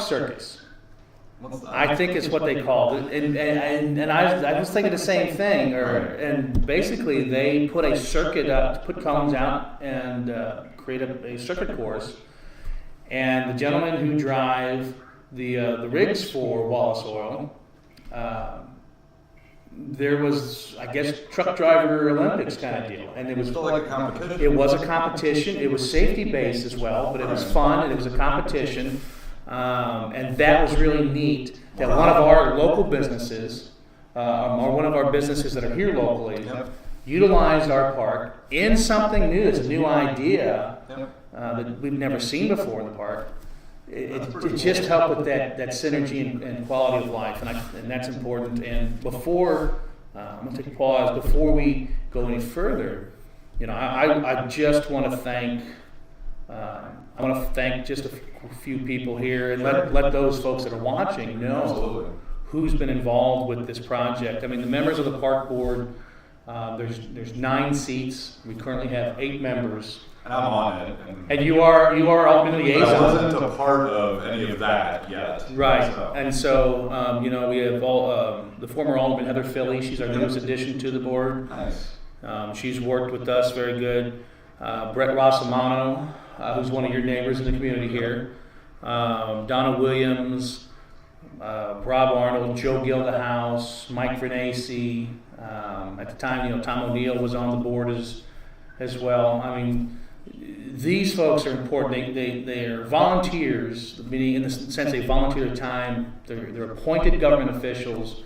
circus. I think is what they called it, and I was thinking the same thing. And basically they put a circuit up, put cones out, and create a circuit course. And the gentlemen who drive the rigs for Wallace Oil, there was, I guess, truck driver Olympics kind of deal, and it was
like a competition.
It was a competition. It was safety based as well, but it was fun and it was a competition, and that was really neat. That one of our local businesses, or one of our businesses that are here locally, utilized our park in something new. It's a new idea that we've never seen before in the park. It just helped with that synergy and quality of life, and that's important. And before, I'm going to take a pause, before we go any further, you know, I just want to thank, just a few people here, and let those folks that are watching know who's been involved with this project. I mean, the members of the park board, there's 9 seats. We currently have 8 members.
And I'm on it.
And you are Alderman liaison.
I wasn't a part of any of that yet.
Right. So. And so, you know, we have the former Alderman Heather Philly. She's our newest addition to the board.
Nice.
She's worked with us very good. Brett Rossamano, who's one of your neighbors in the community here. Donna Williams, Rob Arnold, Joe Gildehouse, Mike Vernacey. At the time, you know, Tom O'Neill was on the board as well. I mean, these folks are important. They are volunteers, meaning in the sense they volunteer their time. They're appointed government officials,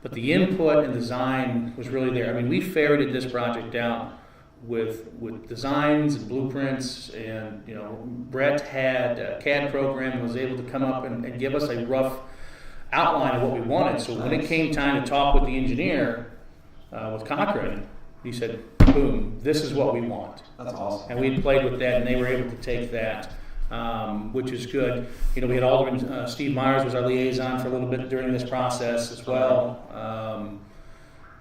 but the input and design was really there. I mean, we ferreted this project out with designs and blueprints, and you know, Brett had a CAD program and was able to come up and give us a rough outline of what we wanted. So when it came time to talk with the engineer, with Cochran, he said, boom, this is what we want.
That's awesome.
And we played with that, and they were able to take that, which is good. You know, we had Alderman Steve Myers was our liaison for a little bit during this process as well.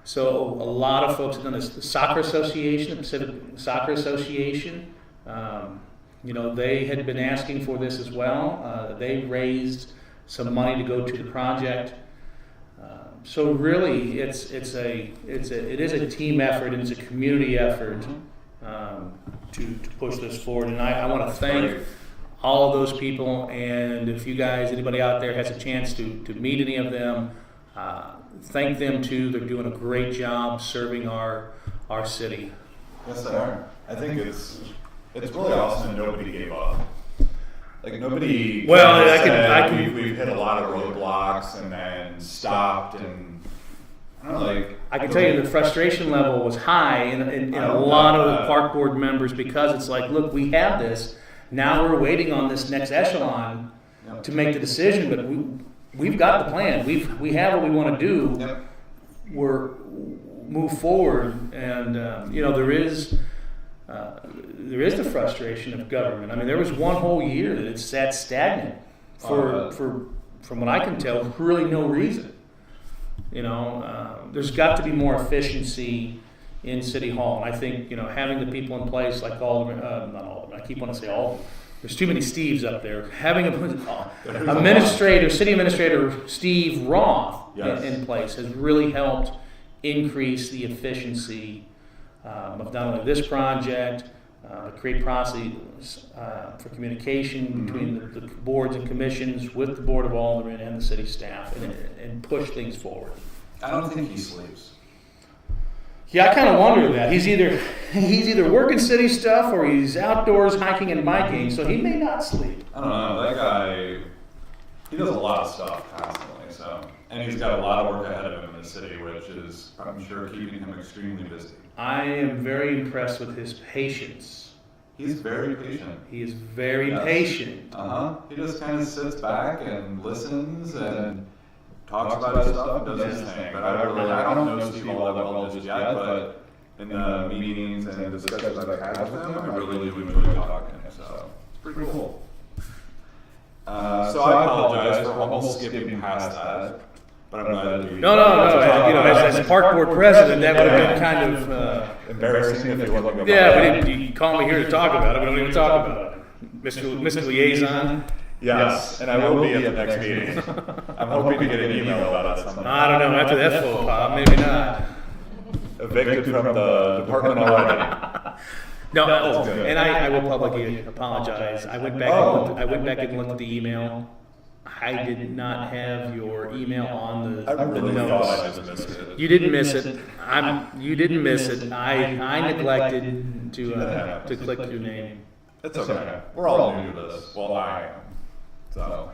So a lot of folks have done this. The Soccer Association, the Pacific Soccer Association, you know, they had been asking for this as well. They raised some money to go to the project. So really, it is a team effort, and it's a community effort to push this forward. And I want to thank all of those people. And if you guys, anybody out there has a chance to meet any of them, thank them too. They're doing a great job serving our city.
Yes, they are. I think it's really awesome that nobody gave up. Like nobody.
Well,
we've hit a lot of roadblocks and then stopped, and I don't know, like.
I can tell you the frustration level was high in a lot of the park board members, because it's like, look, we have this. Now we're waiting on this next echelon to make the decision, but we've got the plan. We have what we want to do.
Yep.
We're move forward, and there is the frustration of government. I mean, there was one whole year that it sat stagnant for from what I can tell, really no reason. There's got to be more efficiency in City Hall, and I think having the people in place like Alderman, not Alderman, I keep wanting to say Alderman. There's too many Steves up there. Having city administrator Steve Roth in place has really helped increase the efficiency of not only this project, create processes for communication between the boards and commissions with the Board of Aldermen and the city staff, and push things forward.
I don't think he sleeps.
Yeah, I kind of wonder that. He's either working city stuff or he's outdoors hiking and biking, so he may not sleep.
I don't know. That guy, he does a lot of stuff constantly. So, and he's got a lot of work ahead of him in the city, which is, I'm sure, keeping him extremely busy.
I am very impressed with his patience.
He's very patient.
He is very patient.
He just kind of sits back and listens and talks about his stuff and does his thing. But I don't know Steve all that well just yet, but in the meetings and discussions I've had with him, I really do enjoy talking to him. So it's pretty cool. So I apologize for almost skipping past that. But I'm glad that
No. As park board president, that would have been kind of
embarrassing if it wasn't.
Yeah, but you call me here to talk about it. We don't even talk about it. Mr. Liaison.
Yes, and I will be at the next meeting. I'm hoping to get an email about it sometime.
I don't know. After that faux pas, maybe not.
Evicted from the department already.
No, and I will publicly apologize. I went back and looked at the email. I did not have your email on the notes. You didn't miss it. You didn't miss it. I neglected to click your name.
It's okay. We're all new to this. Well, I am. So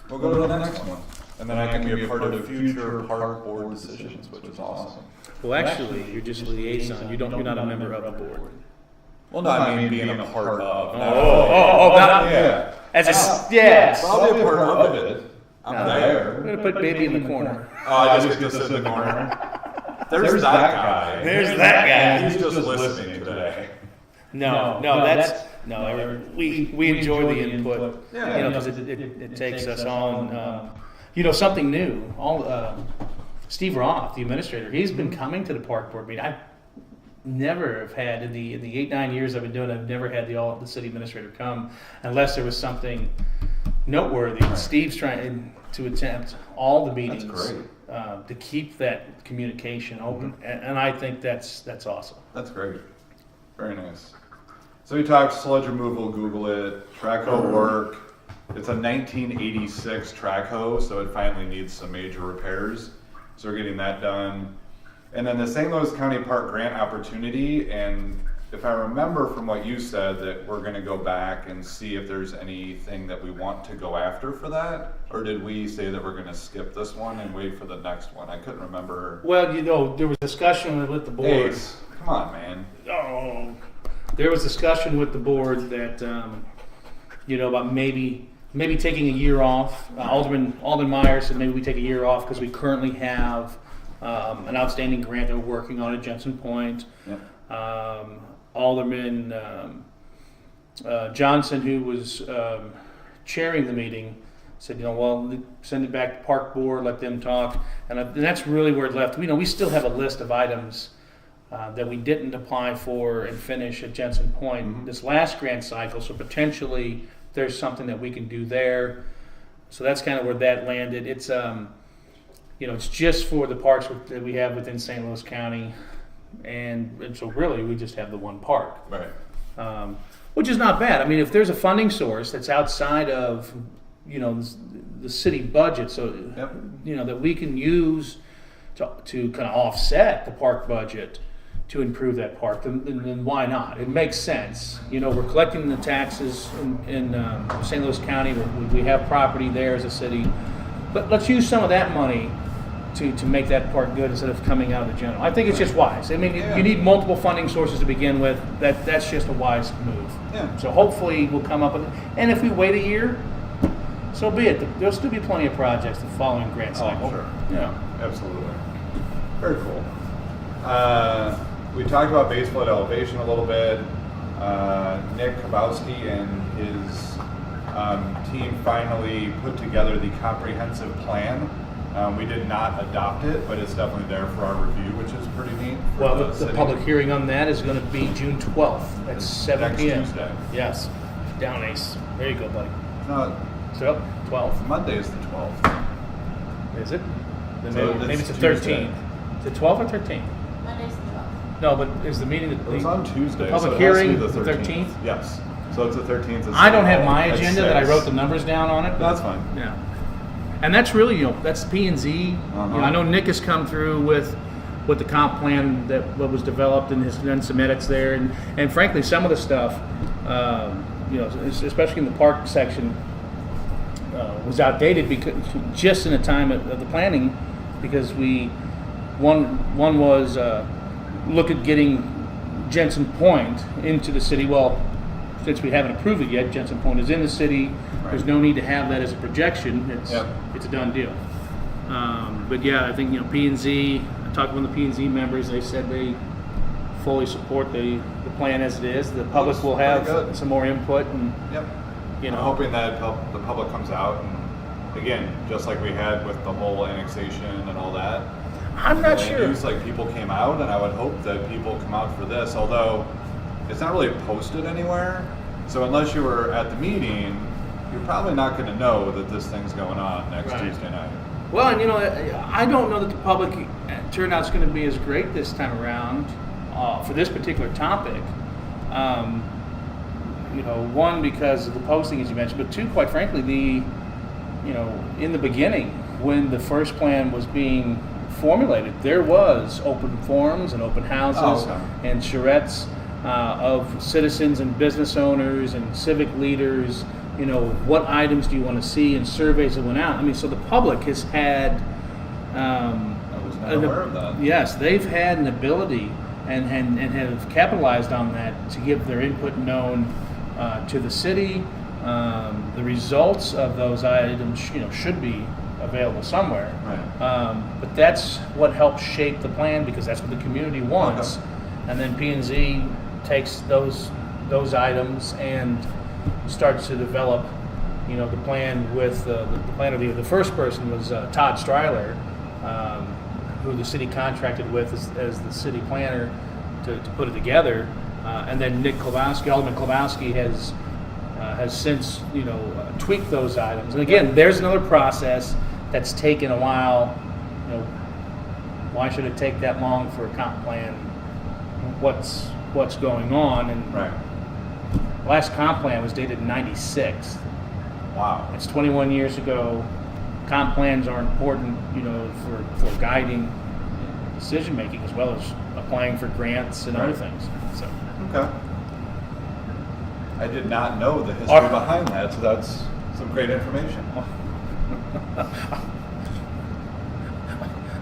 we'll go to the next one, and then I can be a part of future park board decisions, which is awesome.
Well, actually, you're just a liaison. You're not a member of the board.
Well, no, I mean being a part of.
Yeah. Yes.
I'll be a part of it. I'm there.
I'm gonna put baby in the corner.
Oh, I just get to sit in the corner. There's that guy.
There's that guy.
He's just listening today.
We enjoy the input, because it takes us on, something new. Steve Roth, the administrator, he's been coming to the park board meeting. I never have had in the 8-9 years I've been doing it, I've never had the city administrator come unless there was something noteworthy. Right. Steve's trying to attempt all the meetings to keep that communication open, and I think that's awesome.
That's great. Very nice. So we talked sludge removal, Google it, track hoe work. It's a 1986 track hoe, so it finally needs some major repairs. So we're getting that done. And then the St. Louis County Park grant opportunity, and if I remember from what you said, that we're going to go back and see if there's anything that we want to go after for that, or did we say that we're going to skip this one and wait for the next one? I couldn't remember.
Well, there was discussion with the board.
Ace, come on, man.
Oh, there was discussion with the board that about maybe taking a year off. Alderman Meyer said maybe we take a year off because we currently have an outstanding grant that we're working on at Jensen Point. Yep. Alderman Johnson, who was chairing the meeting, said, send it back to Park Board, let them talk, and that's really where it left. We still have a list of items that we didn't apply for and finish at Jensen Point this last grant cycle, so potentially there's something that we can do there. So that's kind of where that landed. It's it's just for the parks that we have within St. Louis County, and so really we just have the one park,
right?
Which is not bad. I mean, if there's a funding source that's outside of the city budget, so
Yep.
that we can use to kind of offset the park budget to improve that park, then why not? It makes sense. We're collecting the taxes in St. Louis County. We have property there as a city, but let's use some of that money to make that park good instead of coming out of the general. I think it's just wise. I mean, you need multiple funding sources to begin with. That's just a wise move.
Yeah.
So hopefully we'll come up with it. And if we wait a year, so be it. There'll still be plenty of projects the following grant cycle.
Oh, sure.
Yeah.
Absolutely. Very cool. We talked about base flood elevation a little bit. Nick Kabowski and his team finally put together the comprehensive plan. We did not adopt it, but it's definitely there for our review, which is pretty neat.
Well, the public hearing on that is going to be June 12th at 7
Next
p.m.
Tuesday.
Yes. Down Ace. There you go, buddy.
No,
So, 12th.
Monday is the 12th.
Is it? Then
So
maybe it's the
Tuesday.
13th. Is it 12th or 13th?
Monday's the 12th.
No, but is the meeting
It was on Tuesday.
the public
so it has to
hearing
be
the 13th?
Yes. So it's the 13th. It's
I don't have my
at
agenda that I
6.
wrote the numbers down on it. but-
That's fine.
Yeah. And that's really, that's P&Z. I know Nick has come through with the comp plan that was developed and has done some edits there. And frankly, some of the stuff, especially in the park section, was outdated because just in the time of the planning, because one was look at getting Jensen Point into the city. Well, since we haven't approved it yet, Jensen Point is in the city.
Right.
There's no need to have that as a projection. It's a done deal. But yeah, I think P&Z. I talked with the P&Z members. They said they fully support the plan as it is. The public
Looks
will
pretty
have
good.
some more input, and
Yep. I'm hoping that the public comes out and, again, just like we had with the whole annexation and all that.
I'm not
land
sure.
use, like people came out, and I would hope that people come out for this. Although it's not really posted anywhere, so unless you were at the meeting, you're probably not going to know that this thing's going on next
Right.
Tuesday night.
Well, and I don't know that the public turnout's going to be as great this time around for this particular topic. One, because of the posting, as you mentioned, but two, quite frankly, in the beginning, when the first plan was being formulated, there was open forums and open houses and charrettes of citizens and business owners and civic leaders. What items do you want to see, and surveys that went out. I mean, so the public has had.
I was not aware of that.
Yes, they've had an ability and have capitalized on that to give their input known to the city. The results of those items, should be available somewhere.
Right.
But that's what helps shape the plan, because that's what the community wants.
Okay.
And then P&Z takes those items and starts to develop, the plan with the planner. The first person was Todd Stryler, who the city contracted with as the city planner to put it together. And then Nick Klobowski, Alderman Klobowski, has since tweaked those items. And again, there's another process that's taken a while. Why should it take that long for a comp plan? What's going on? And
Right.
last comp plan was dated in '96.
Wow.
It's 21 years ago. Comp plans are important, for guiding decision making as well as applying for grants and other
Right.
things. So.
Okay. I did not know the history behind that, so that's some great information.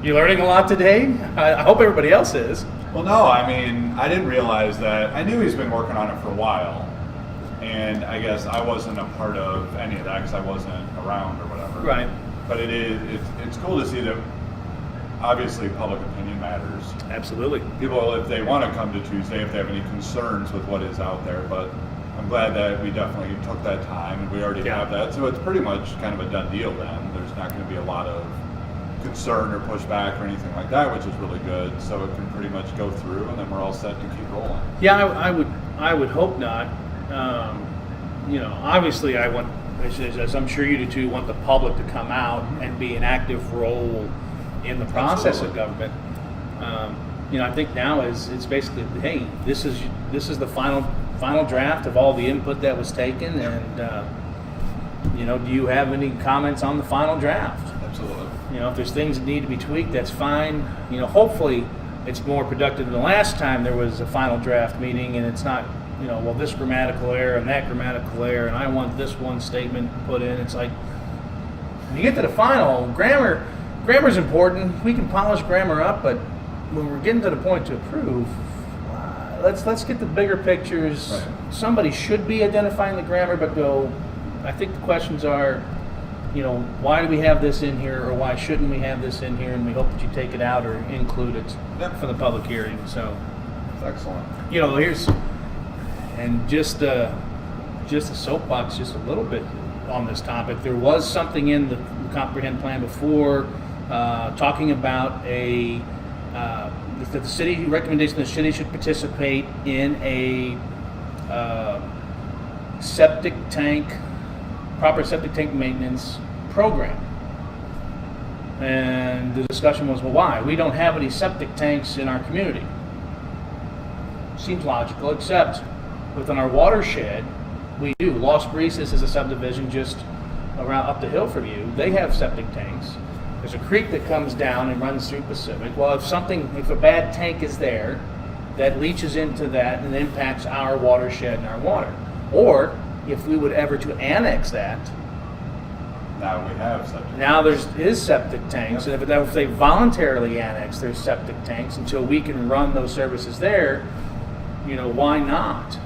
You learning a lot today? I hope everybody else is.
Well, no, I mean, I didn't realize that. I knew he's been working on it for a while, and I guess I wasn't a part of any of that because I wasn't around or whatever.
Right.
But it's cool to see that obviously public opinion matters.
Absolutely.
People, if they want to come to Tuesday, if they have any concerns with what is out there, but I'm glad that we definitely took that time, and we already have that, so it's pretty much kind of a done deal then. There's not going to be a lot of concern or pushback or anything like that, which is really good, so it can pretty much go through, and then we're all set to keep rolling.
Yeah, I would hope not. Obviously I want, as I'm sure you do too, want the public to come out and be an active role in the process of government. I think now it's basically, hey, this is the final draft of all the input that was taken, and do you have any comments on the final draft?
Absolutely.
If there's things that need to be tweaked, that's fine. Hopefully it's more productive than the last time there was a final draft meeting, and it's not, well, this grammatical error and that grammatical error, and I want this one statement put in. It's like, when you get to the final, grammar's important. We can polish grammar up, but when we're getting to the point to approve, let's get the bigger pictures.
Right.
Somebody should be identifying the grammar, but I think the questions are, why do we have this in here, or why shouldn't we have this in here? And we hope that you take it out or include it for the public hearing. So,
excellent.
Here's, and just a soapbox, just a little bit on this topic. There was something in the comprehensive plan before talking about that the city recommendation the city should participate in a proper septic tank maintenance program. And the discussion was, well, why? We don't have any septic tanks in our community. Seems logical, except within our watershed, we do. Los Brisas is a subdivision just around up the hill from you. They have septic tanks. There's a creek that comes down and runs through Pacific. Well, if a bad tank is there, that leaches into that and impacts our watershed and our water. Or if we would ever to annex that,
now we have septic.
Now there's septic tanks, and if they voluntarily annex their septic tanks until we can run those services there, why not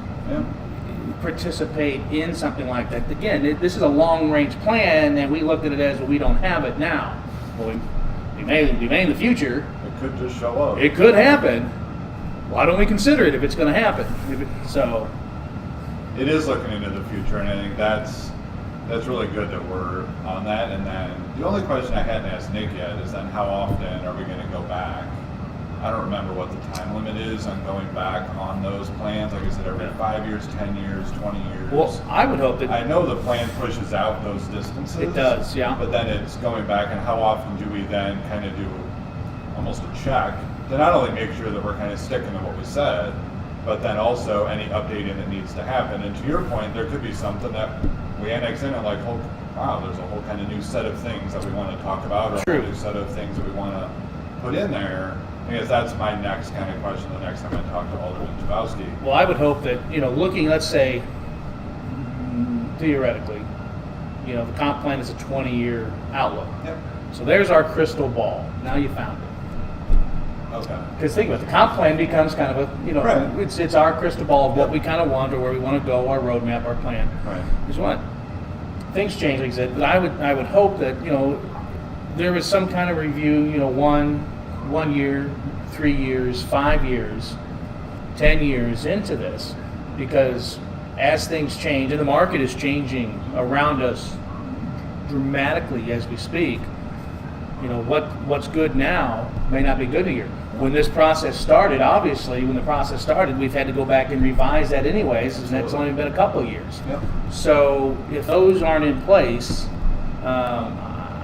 participate in something like that? Again, this is a long-range plan, and we looked at it as, well, we don't have it now. Well, we may in the future.
It could just show up.
It could happen. Why don't we consider it if it's going to happen? So
it is looking into the future, and I think that's really good that we're on that. And then the only question I hadn't asked Nick yet is then how often are we going to go back? I don't remember what the time limit is on going back on those plans. Like I said, every 5 years, 10 years, 20 years.
Well, I would hope that...
I know the plan pushes out those distances.
It does, yeah.
But then it's going back, and how often do we then kind of do almost a check to not only make sure that we're kind of sticking to what we said, but then also any updating that needs to happen. And to your point, there could be something that we annex in and like, oh, wow, there's a whole kind of new set of things that we want to talk about, or a whole new set of things that we want to put in there. I guess that's my next kind of question the next time I talk to Alderman Jabowski.
Well, I would hope that, looking, let's say, theoretically, the comp plan is a 20-year outlook.
Yep.
So there's our crystal ball. Now you found it.
Okay.
Because think about it, the comp plan becomes kind of a,
right.
it's our crystal ball of what we kind of want or where we want to go, our roadmap, our plan.
Right.
Because what? Things change, like I said, but I would hope that, there was some kind of review, 1 year, 3 years, 5 years, 10 years into this, because as things change, and the market is changing around us dramatically as we speak, what's good now may not be good a year. When this process started, we've had to go back and revise that anyways, and that's only been a couple of years.
Yep.
So if those aren't in place,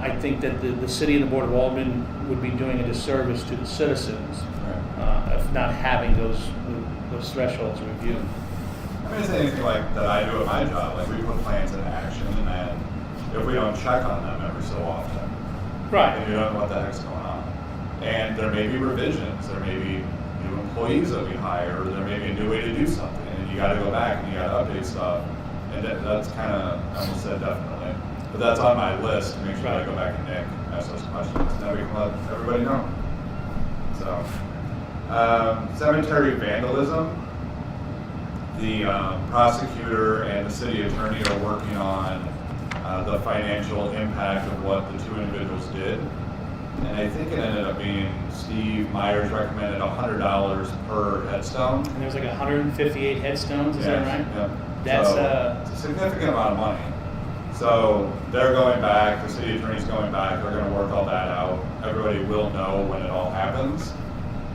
I think that the city and the Board of Aldermen would be doing a disservice to the citizens of not having those thresholds reviewed.
I mean, it's anything like that I do at my job. Like, we put plans into action, and then if we don't check on them every so often, then you don't know what the heck's going on. And there may be revisions, there may be new employees that we hire, or there may be a new way to do something, and you got to go back and you got to update stuff. And that's kind of, I almost said definitely. But that's on my list to make sure I go back and Nick ask those questions. Now we can let everybody know. So, cemetery vandalism. The prosecutor and the city attorney are working on the financial impact of what the two individuals did. And I think it ended up being Steve Myers recommended $100 per headstone.
And there's like 158 headstones, is that right?
Yeah.
That's
it's a significant amount of money. So they're going back, the city attorney's going back, they're gonna work all that out. Everybody will know when it all happens.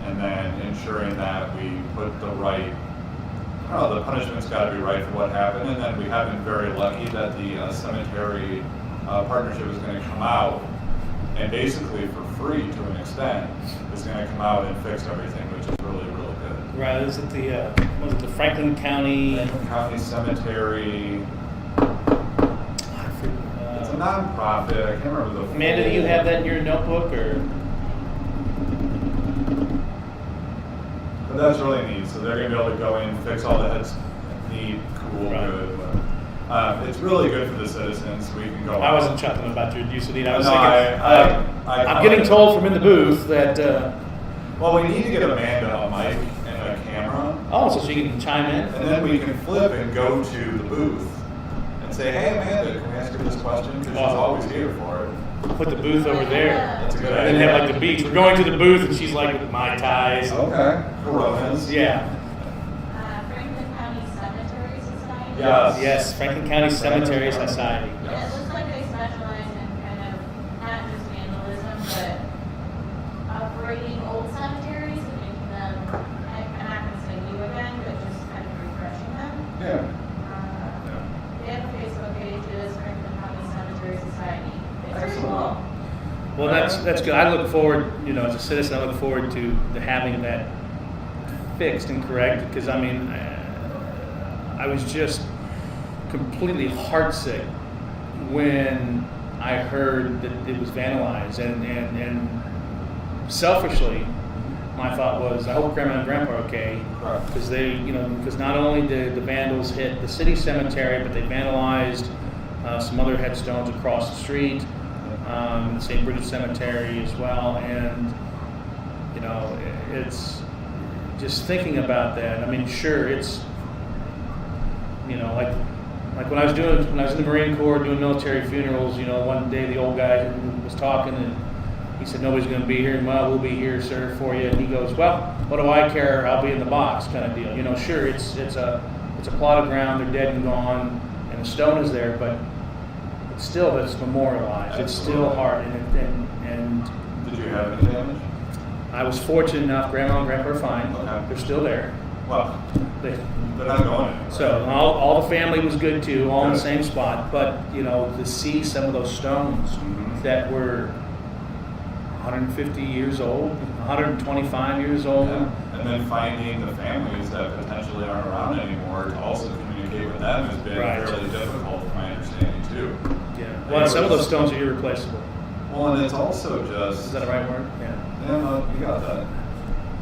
And then ensuring that we put the right, the punishment's gotta be right for what happened. And then we have been very lucky that the cemetery partnership is gonna come out and basically for free to an extent is gonna come out and fix everything, which is really, really good.
Right, is it the Franklin County?
Franklin County Cemetery.
I
a nonprofit. I can't remember the.
Amanda, do you have that in your notebook or?
But that's really neat. So they're gonna be able to go in, fix all the heads, neat, cool,
Right.
good. It's really good for the citizens. We can go.
I wasn't talking about your use of need. I was
No,
thinking.
I
I'm getting told from in the booth that.
Well, we need to get Amanda a mic and a camera,
Oh, so she can chime in.
and then we can flip and go to the booth and say, "Hey, Amanda, can we ask her this question?" Because she's always here for it.
Put the booth over there.
That's a good
And then
idea.
have like the beach. We're going to the booth, and she's like with Mai Tais.
Okay. Coronas.
Yeah.
Franklin County Cemetery Society.
Yes.
Yes. Franklin County Cemetery Society.
Yeah, it looks like they specialize in kind of not just vandalism, but upgrading old cemeteries and making them, I'm not gonna say new again, but just kind of refreshing them.
Yeah.
They have a Facebook page, it is Franklin County Cemetery Society. It's pretty
Excellent.
cool.
Well, that's good. I look forward, as a citizen, I look forward to having that fixed and corrected because I mean, I was just completely heartsick when I heard that it was vandalized, and selfishly, my thought was, I hope Grandma and Grandpa are okay,
Right.
because because not only did the vandals hit the city cemetery, but they vandalized some other headstones across the street, the St. Bridget Cemetery as well, and it's just thinking about that. I mean, sure, it's like when I was in the Marine Corps doing military funerals. One day the old guy was talking and he said nobody's going to be here. Well, we'll be here, sir, for you. And he goes, well, what do I care? I'll be in the box, kind of deal. Sure, it's a plot of ground. They're dead and gone, and the stone is there, but it's still it's memorialized. It's still hard, and
Did you have any damage?
I was fortunate enough. Grandma and Grandpa are fine.
Okay.
They're still there.
Well,
They,
they're not going anywhere.
So all the family was good too, all in the
Good.
same spot. But to see some of those stones
Mhm.
that were 150 years old, 125 years old.
Yeah. And then finding the families that potentially aren't around anymore to also communicate with them has been
Right.
fairly difficult, from my understanding too.
Yeah. Well, some of those stones are irreplaceable.
Well, and it's also
Is
just
that a right word? Yeah.
yeah, no, you got that.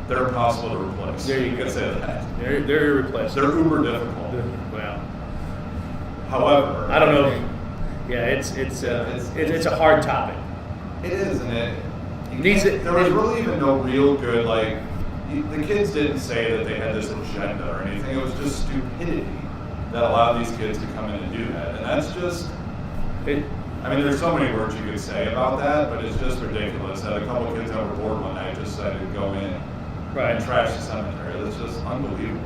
They're impossible to replace.
There you
could
go.
say that.
They're irreplaceable.
They're uber difficult.
Well,
However,
I don't know. Yeah, it's a hard topic.
It is, and there was really even no real good the kids didn't say that they had this agenda or anything. It was just stupidity that allowed these kids to come in and do that, and that's just. I mean, there's so many words you could say about that, but it's just ridiculous that a couple of kids that were bored one night just decided to go in
Right.
and trash the cemetery. That's just unbelievable.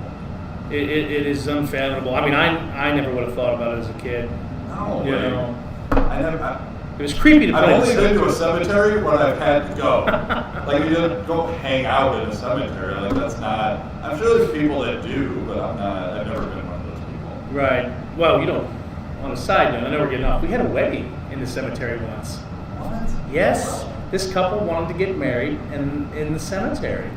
It is unfathomable. I mean, I never would have thought about it as a kid.
No,
I
I never.
It was creepy to play.
I've only been to a cemetery when I've had to go. You don't go hang out in a cemetery. That's not. I'm sure there's people that do, but I'm not. I've never been one of those people.
Right. Well, on a side note, I know we're getting off. We had a wedding in the cemetery once.
What?
Yes, this couple wanted to get married in the cemetery.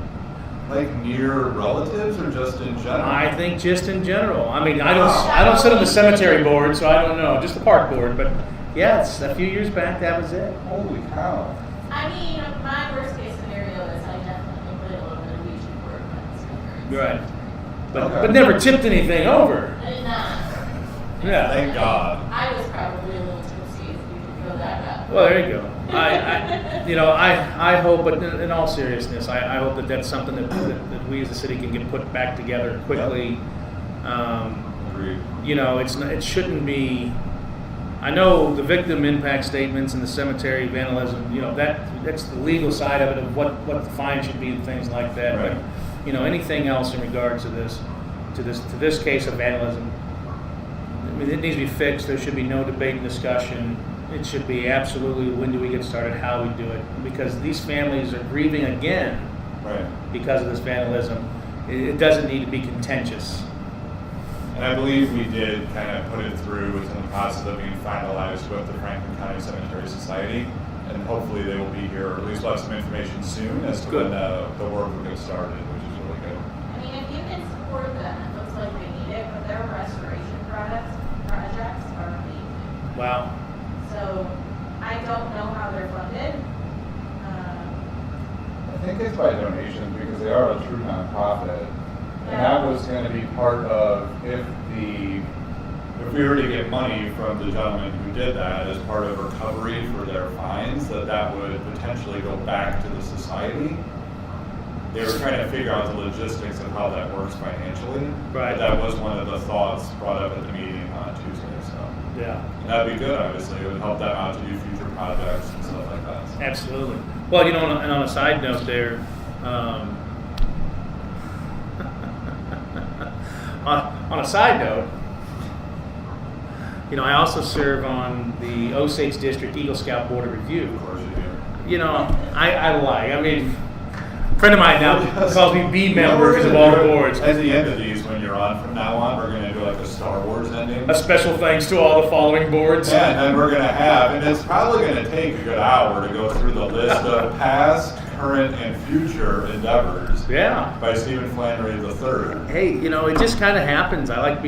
Near relatives or just in general?
I think just in general. I mean, I don't sit on the cemetery board, so I don't know. Just the park board, but yeah, it's a few years back. That was it.
Holy cow.
I mean, my worst case scenario is I definitely play a little bit of Ouija board with this.
Right. But
Okay.
but never tipped anything over.
I did not.
Yeah.
Thank God.
I was probably a little tipsy if you could go that route.
Well, there you go. I hope, but in all seriousness, I hope that that's something that we as a city can get put back together quickly.
Agreed.
It shouldn't be. I know the victim impact statements and the cemetery vandalism. That's the legal side of it of what the fine should be and things like that.
Right.
But anything else in regards to this case of vandalism, I mean, it needs to be fixed. There should be no debate and discussion. It should be absolutely when do we get started, how we do it, because these families are grieving again
Right.
because of this vandalism. It doesn't need to be contentious.
And I believe we did kind of put it through. It's in the process of being finalized with the Franklin County Cemetery Society. And hopefully they will be here, or at least we'll have some information soon as to when the work will get started, which is really good.
I mean, if you can support them, it looks like they need it, but their restoration projects are amazing.
Wow.
So So I don't know how they're funded.
I think it's by donations because they are a true nonprofit. And that was going to be part of if we were to get money from the gentleman who did that as part of recovery for their fines, that would potentially go back to the society. They were trying to figure out the logistics of how that works financially.
Right.
But that was one of the thoughts brought up at the meeting on Tuesday. So
Yeah.
and that'd be good, obviously. It would help them out to do future projects and stuff like that. So.
Absolutely. Well, and on a side note there, on a side note, I also serve on the Osage District Eagle Scout Board of Review.
Of course you do.
A friend of mine now calls me B member because of all the boards.
At the end of these, when you're on from now on, we're going to do like a Star Wars ending.
A special thanks to all the following boards.
Yeah, and then we're going to have, and it's probably going to take a good hour to go through the list of past, current, and future endeavors.
Yeah.
By Stephen Flannery III.
Hey, it just kind of happens. I like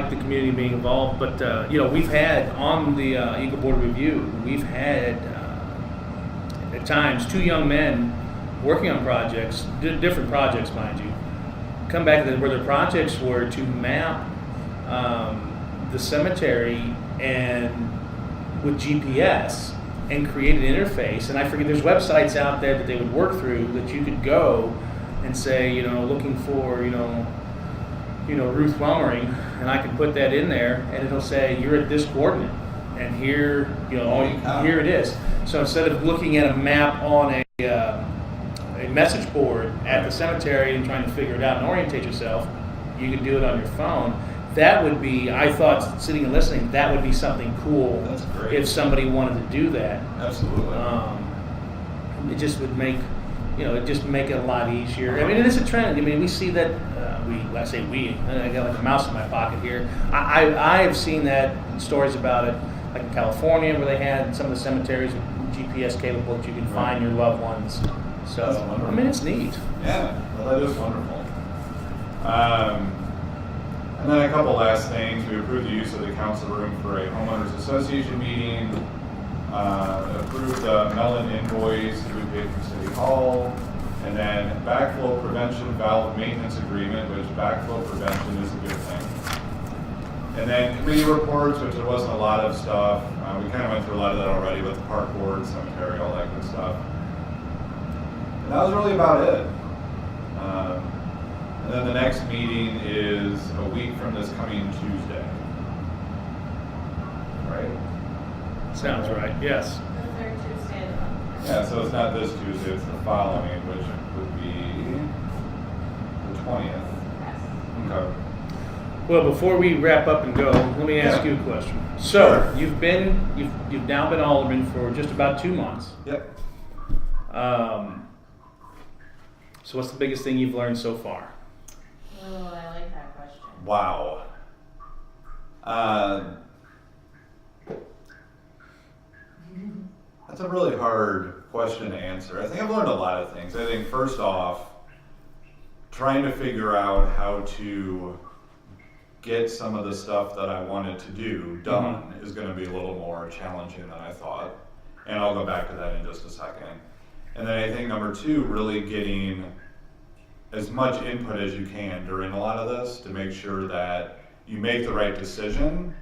the community being involved, but we've had on the Eagle Board of Review, we've had at times 2 young men working on projects, different projects, mind you, come back where their projects were to map the cemetery and with GPS and create an interface. And I forget, there's websites out there that they would work through that you could go and say, looking for, Ruth Lummering, and I can put that in there, and it'll say you're at this coordinate, and here, here it is. So instead of looking at a map on a message board at the cemetery and trying to figure it out and orientate yourself, you can do it on your phone. That would be, I thought, sitting and listening, that would be something cool.
That's great.
If somebody wanted to do that.
Absolutely.
It just would make, it just make it a lot easier. I mean, it is a trend. I mean, we see that, I got like a mouse in my pocket here. I have seen that in stories about it, like in California, where they had some of the cemeteries with GPS capable that you can find your loved ones. So, I mean, it's neat.
Yeah, well, that is wonderful. And then a couple last things. We approved the use of the council room for a homeowners association meeting. Approved the melon invoice to be paid from City Hall. And then backflow prevention valve maintenance agreement, which backflow prevention is a good thing. And then committee reports, which there wasn't a lot of stuff. We kind of went through a lot of that already with the park board, cemetery, all that good stuff. And that was really about it. And then the next meeting is a week from this coming Tuesday. Right?
Sounds right, yes.
The third Tuesday of the month.
Yeah, so it's not this Tuesday, it's the following, which would be the 20th.
Yes.
Okay.
Well, before we wrap up and go, let me ask you a question. So, you've now been alderman for just about 2 months.
Yep.
So what's the biggest thing you've learned so far?
Oh, I like that question.
Wow. That's a really hard question to answer. I think I've learned a lot of things. I think first off, trying to figure out how to get some of the stuff that I wanted to do done is going to be a little more challenging than I thought. And I'll go back to that in just a second. And then I think number 2, really getting as much input as you can during a lot of this to make sure that you make the right decision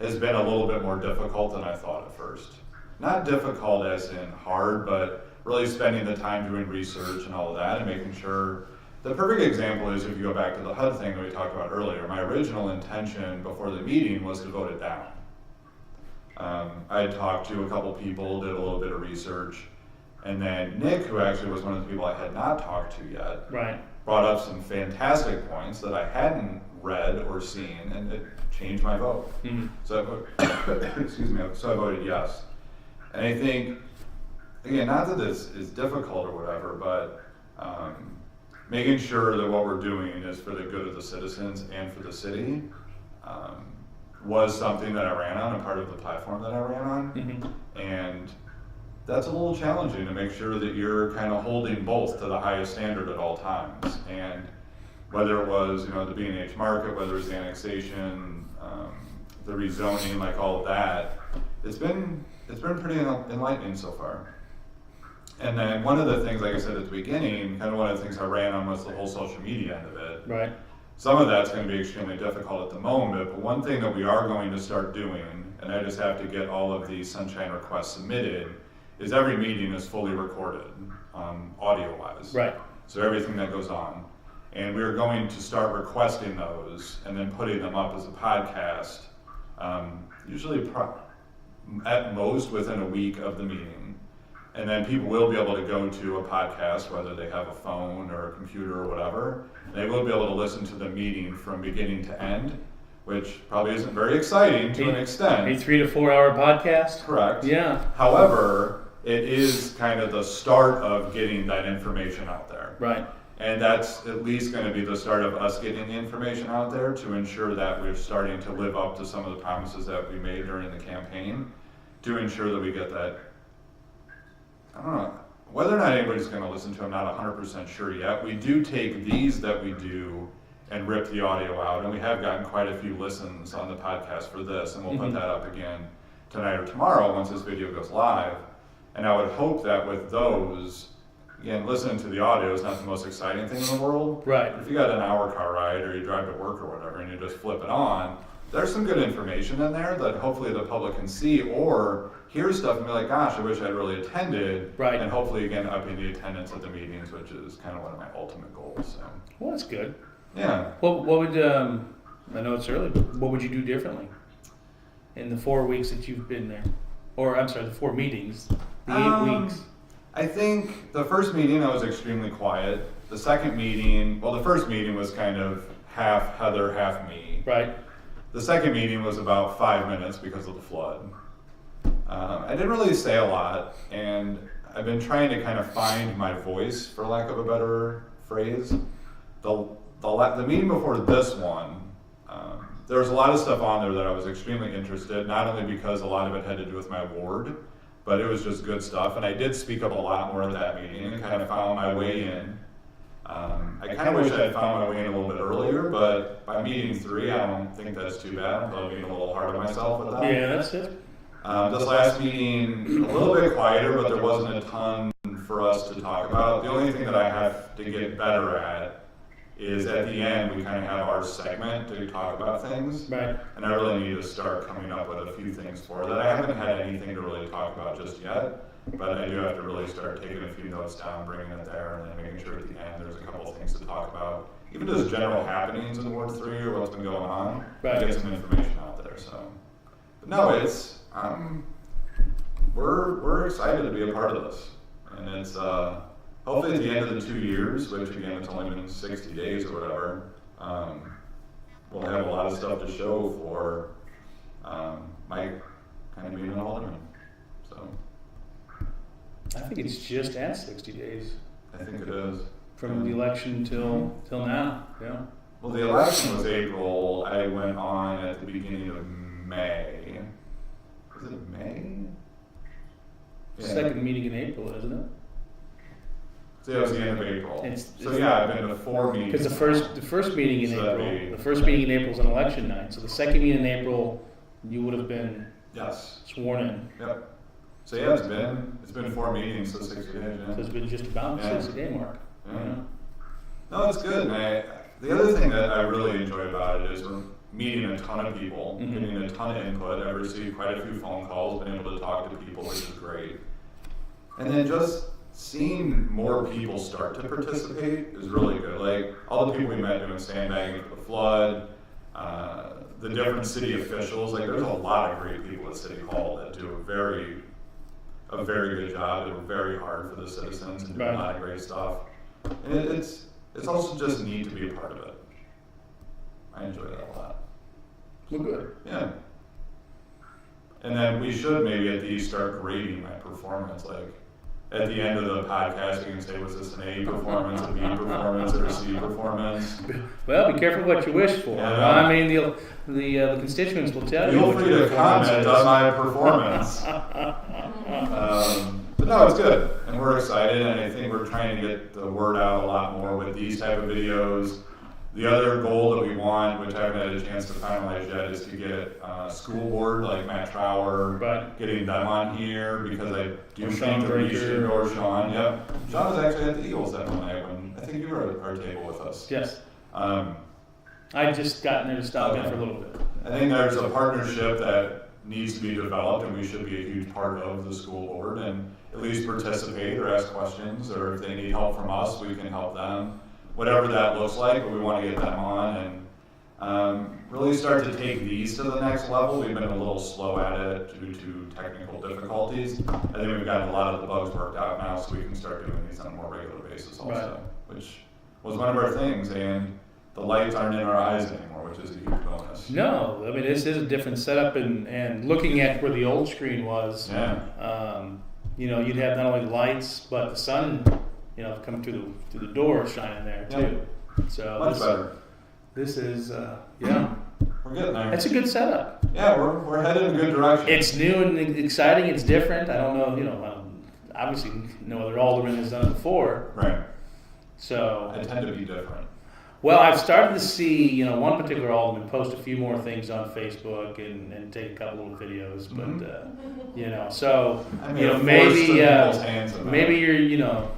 has been a little bit more difficult than I thought at first. Not difficult as in hard, but really spending the time doing research and all of that and making sure. The perfect example is if you go back to the HUD thing that we talked about earlier, my original intention before the meeting was to vote it down. I had talked to a couple people, did a little bit of research, and then Nick, who actually was one of the people I had not talked to yet,
Right.
brought up some fantastic points that I hadn't read or seen, and it changed my vote. So I voted yes. And I think, again, not that this is difficult or whatever, but making sure that what we're doing is for the good of the citizens and for the city was something that I ran on, a part of the platform that I ran on. And that's a little challenging to make sure that you're kind of holding both to the highest standard at all times. And whether it was, the B&H market, whether it's the annexation, the rezoning, like all of that, it's been pretty enlightening so far. And then one of the things, like I said at the beginning, kind of one of the things I ran on was the whole social media end of it.
Right.
Some of that's going to be extremely difficult at the moment, but one thing that we are going to start doing, and I just have to get all of these Sunshine requests submitted, is every meeting is fully recorded, audio-wise.
Right.
So everything that goes on. And we're going to start requesting those and then putting them up as a podcast, usually at most within a week of the meeting. And then people will be able to go to a podcast, whether they have a phone or a computer or whatever. And they will be able to listen to the meeting from beginning to end, which probably isn't very exciting to an extent.
A 3 to 4 hour podcast?
Correct.
Yeah.
However, it is kind of the start of getting that information out there.
Right.
And that's at least going to be the start of us getting the information out there to ensure that we're starting to live up to some of the promises that we made during the campaign, to ensure that we get that. I don't know, whether or not anybody's going to listen to them, not 100% sure yet. We do take these that we do and rip the audio out, and we have gotten quite a few listens on the podcast for this, and we'll put that up again tonight or tomorrow once this video goes live. And I would hope that with those, again, listening to the audio is not the most exciting thing in the world.
Right.
If you got an hour car ride or you drive to work or whatever and you just flip it on, there's some good information in there that hopefully the public can see or hear stuff and be like, gosh, I wish I'd really attended.
Right.
And hopefully, again, upping the attendance at the meetings, which is kind of one of my ultimate goals. So.
Well, that's good.
Yeah.
What would, I know it's early, but what would you do differently in the 4 weeks that you've been there? Or, I'm sorry, the 4 meetings, the 8 weeks.
I think the first meeting I was extremely quiet. The second meeting, well, the first meeting was kind of half Heather, half me.
Right.
The second meeting was about 5 minutes because of the flood. I didn't really say a lot, and I've been trying to kind of find my voice, for lack of a better phrase. The meeting before this one, there was a lot of stuff on there that I was extremely interested, not only because a lot of it had to do with my ward, but it was just good stuff. And I did speak up a lot more at that meeting and kind of found my way in. I kind of wish I had found my way in a little bit earlier, but by meeting 3, I don't think that's too bad. I'm probably being a little hard on myself with that.
Yeah, that's it.
This last meeting, a little bit quieter, but there wasn't a ton for us to talk about. The only thing that I have to get better at is at the end, we kind of have our segment to talk about things.
Right.
And I really need to start coming up with a few things for that. I haven't had anything to really talk about just yet, but I do have to really start taking a few notes down, bringing it there, and then making sure at the end there's a couple of things to talk about. Even just general happenings in Ward 3 or what's been going on,
Right.
get some information out there. So, but no, it's we're excited to be a part of this, and it's hopefully at the end of the 2 years, which again it's only been 60 days or whatever, we'll have a lot of stuff to show for my kind of being an alderman. So
I think it's just at 60 days
I think it is.
from the election till now. Yeah.
Well, the election was April. I went on at the beginning of May. Was it May? Yeah.
Second meeting in April, isn't it?
So it was the end of April.
It's
Yeah, I've been to 4 meetings.
Because the first meeting in
So that'd
April,
be-
the first meeting in April is an election night. So the second meeting in April, you would have been
Yes.
sworn in.
Yep. So yeah, it's been 4 meetings, so 60 days.
So
Yeah.
it's been just about the
Yeah.
60-day mark.
Yeah.
You know?
No, it's good. And the other thing that I really enjoy about it is we're meeting a ton of people,
Mhm.
getting a ton of input. I've received quite a few phone calls, been able to talk to people, which is great. And then just seeing more people start to participate is really good. Like all the people we met doing sandbagging for the flood, the different city officials. Like there's a lot of great people at City Hall that do a very good job. They work very hard for the citizens and do a
Right.
lot of great stuff. And it's also just neat to be a part of it. I enjoy that a lot.
Well, good.
Yeah. And then we should maybe at least start grading my performance. Like at the end of the podcast, you can say, was this an A performance, a B performance, or a C performance?
Well, be careful what you wish for.
Yeah.
I mean, the constituents will tell you.
Feel
what
free
your
to
performance
comment
is.
on my performance. But no, it's good, and we're excited, and I think we're trying to get the word out a lot more with these type of videos. The other goal that we want, which I haven't had a chance to finalize yet, is to get school board like Matt Trower,
Right.
getting them on here because I do
Or
think
Sean
that we
Drinker.
should, or Sean, yep. Sean was actually at the Eagles that one night when I think you were at our table with us.
Yes.
Um,
I just gotten there to stop in
Okay.
for a little bit.
I think there's a partnership that needs to be developed, and we should be a huge part of the school board and at least participate or ask questions, or if they need help from us, we can help them. Whatever that looks like, but we want to get them on and really start to take these to the next level. We've been a little slow at it due to technical difficulties. I think we've gotten a lot of the bugs worked out now, so we can start doing these on a more regular basis also, which was one of our things. And the lights aren't in our eyes anymore, which is a huge bonus.
No, I mean, this is a different setup, and looking at where the old screen was,
Yeah.
you know, you'd have not only the lights, but the sun, you know, coming through the door shining there too. So
Much better.
This is, yeah,
We're getting there.
it's a good setup.
Yeah, we're headed in a good direction.
It's new and exciting. It's different. I don't know, you know, obviously no other alderman has done it before.
Right.
So,
I tend to be different.
well, I've started to see, you know, one particular alderman post a few more things on Facebook and take a couple of videos, but, you know, so,
I mean,
you know,
force
maybe,
the people's hands in that.
maybe you're, you know,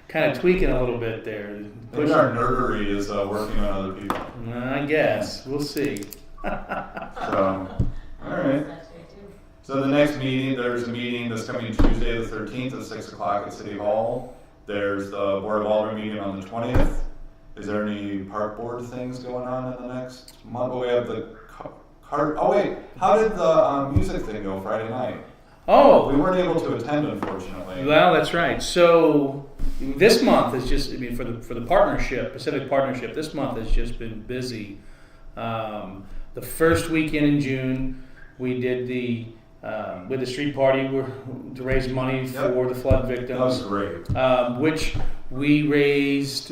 kind of tweaking a little bit there.
Maybe our nerdery is working on other people.
I guess. We'll see.
So, all right. So the next meeting, there's a meeting that's coming Tuesday the 13th at 6 o'clock at City Hall. There's the Board of Aldermen meeting on the 20th. Is there any park board things going on in the next month? Oh, we have the oh wait, how did the music thing go Friday night?
Oh,
We weren't able to attend, unfortunately.
well, that's right. So this month is just, I mean, for the partnership, Pacific Partnership, this month has just been busy. The first weekend in June, we did with the street party to raise money for the flood
That
victims,
was great.
which we raised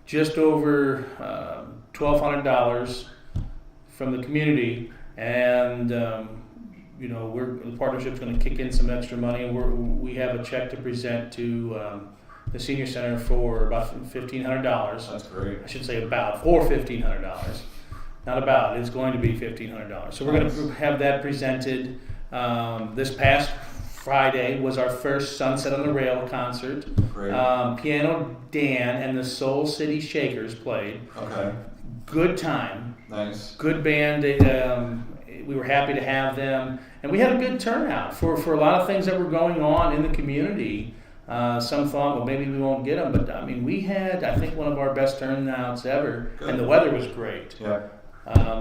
just over $1,200 from the community, and you know, the partnership's going to kick in some extra money, and we have a check to present to the senior center for about $1,500.
That's great.
I should say about for $1,500. Not about. It's going to be $1,500. So we're going to have that presented. This past Friday was our first Sunset on the Rail concert.
Great.
Piano Dan and the Soul City Shakers played.
Okay.
Good time.
Nice.
Good band. We were happy to have them, and we had a good turnout for a lot of things that were going on in the community. Some thought, well, maybe we won't get them, but I mean, we had, I think, one of our best turnouts ever,
Good.
and the weather was great.
Yeah.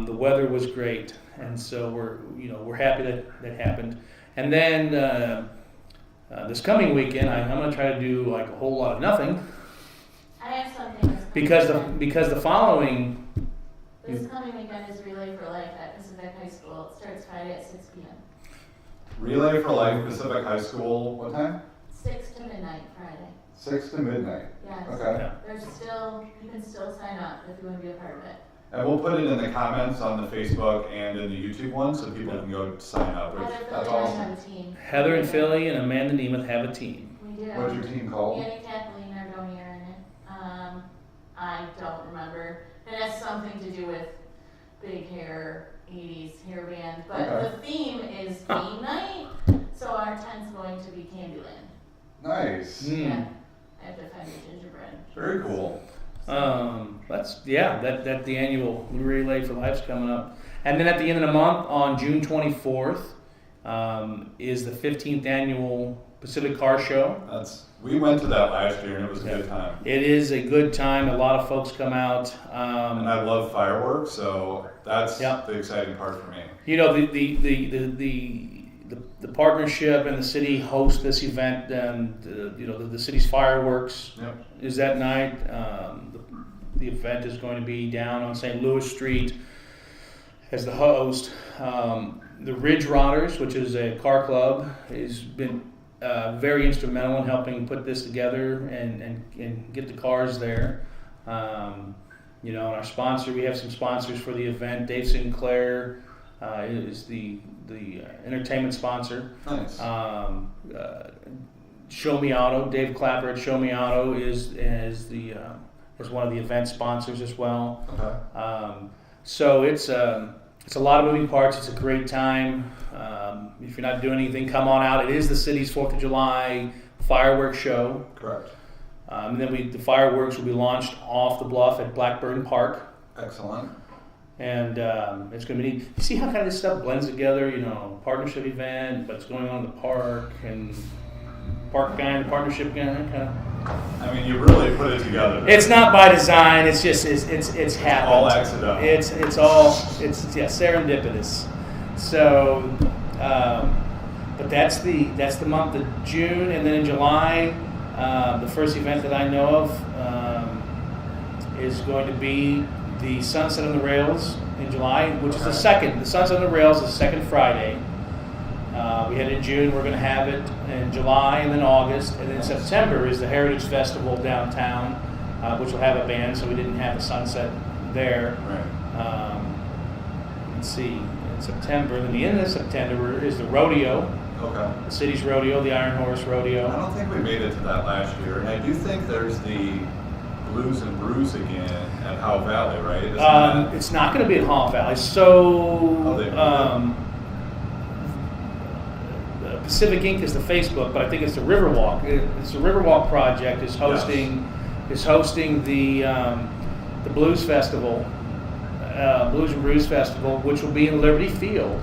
The weather was great, and so we're happy that happened. And then this coming weekend, I'm going to try to do like a whole lot of nothing
I have something. This
because the following.
coming weekend is Relay for Life at Pacific High School. It starts Friday at 6 p.m.
Relay for Life, Pacific High School. What time?
6 to midnight Friday.
6 to midnight.
Yes.
Okay.
Yeah.
You can still sign up if you want to be a part of it.
And we'll put it in the comments on the Facebook and in the YouTube one so people can go sign up. Which,
Heather
that's
Philly and I
awesome.
have a team.
Heather and Philly and Amanda Nemeth have a team.
We do.
What's your team called?
Annie, Kathleen are going here in it. I don't remember. It has something to do with big hair, 80s hair band. But
Okay.
the theme is game night, so our tent's going to be Candyland.
Nice.
Yeah. I have to find the gingerbread.
Very cool.
That's that the annual Relay for Life's coming up, and then at the end of the month on June 24th is the 15th annual Pacific Car Show.
We went to that last year and it was a good time.
It is a good time. A lot of folks come out.
And I love fireworks, so that's
Yeah.
the exciting part for me.
You know, the partnership and the city host this event, and you know the city's fireworks
Yep.
is that night. The event is going to be down on St. Louis Street as the host. The Ridge Rodders, which is a car club, has been very instrumental in helping put this together and get the cars there. You know, and our sponsor, we have some sponsors for the event. Dave Sinclair is the entertainment sponsor.
Nice.
Show Me Auto, Dave Clapper at Show Me Auto is the is one of the event sponsors as well.
Okay.
So it's a lot of moving parts. It's a great time. If you're not doing anything, come on out. It is the city's 4th of July fireworks show.
Correct.
And then the fireworks will be launched off the bluff at Blackburn Park.
Excellent.
And it's going to be neat. You see how kind of this stuff blends together, partnership event, but it's going on in the park, and park guy and partnership guy, kind of.
I mean, you really put it together.
It's not by design. It's just it's happened.
All accidental.
It's serendipitous. So, but that's the month of June, and then in July, the first event that I know of is going to be the Sunset on the Rails in July, which is the second. The Sunset on the Rails is the second Friday. We had it in June. We're going to have it in July and then August. And then September is the Heritage Festival downtown, which will have a band, so we didn't have a sunset there.
Right.
Let's see, in September. Then the end of September is the rodeo,
Okay.
the city's rodeo, the Iron Horse Rodeo.
I don't think we made it to that last year, and I do think there's the Blues and Brews again at Howe Valley, right? Isn't that-
It's not going to be at Hall Valley. So,
they
Pacific Ink is the Facebook, but I think it's the Riverwalk. It's the Riverwalk project is hosting the Blues Festival, Blues and Brews Festival, which will be in Liberty Field.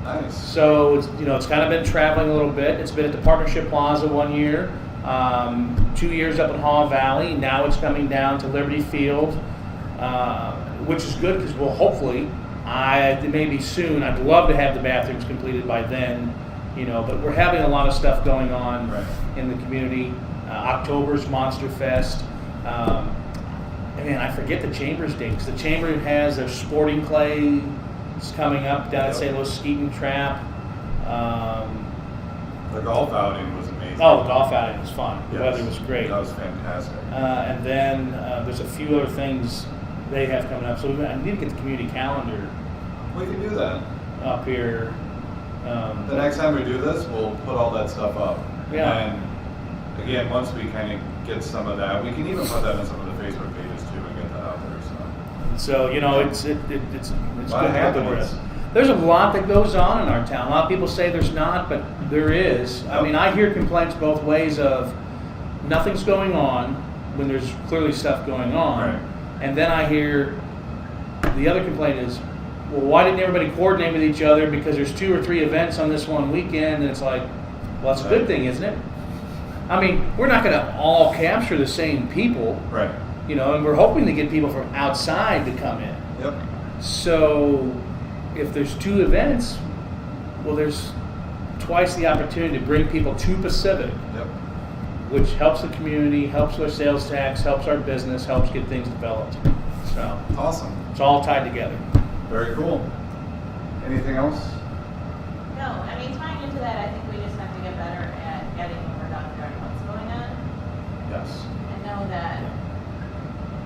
Nice.
So it's kind of been traveling a little bit. It's been at the Partnership Plaza 1 year, 2 years up in Haw Valley. Now it's coming down to Liberty Field, which is good because we'll hopefully, maybe soon. I'd love to have the bathrooms completed by then, But we're having a lot of stuff going on in the community. October's Monster Fest. I forget the Chamber's date because the Chamber has their sporting clay. It's coming up down at St. Louis Skeet and Trap.
The golf outing was amazing.
Oh, the golf outing was fun. The
Yes.
weather was great.
That was fantastic.
And then there's a few other things they have coming up. So I need to get the community calendar
We can do that.
up here.
The next time we do this, we'll put all that stuff up.
Yeah.
And again, once we kind of get some of that, we can even put that in some of the Facebook pages too and get that out there.
So it's
A
good
lot of happenings.
There's a lot that goes on in our town. A lot of people say there's not, but there is. I mean, I hear complaints both ways of nothing's going on when there's clearly stuff going on,
Right.
and then I hear the other complaint is, well, why didn't everybody coordinate with each other because there's 2 or 3 events on this one weekend? And it's like, well, that's a good thing, isn't it? I mean, we're not going to all capture the same people,
Right.
and we're hoping to get people from outside to come in.
Yep.
So if there's 2 events, well, there's twice the opportunity to bring people to Pacific,
Yep.
which helps the community, helps our sales tax, helps our business, helps get things developed. So
Awesome.
it's all tied together.
Very cool. Anything else?
No, tying into that, I think we just have to get better at getting the word out there on what's going on.
Yes.
And know that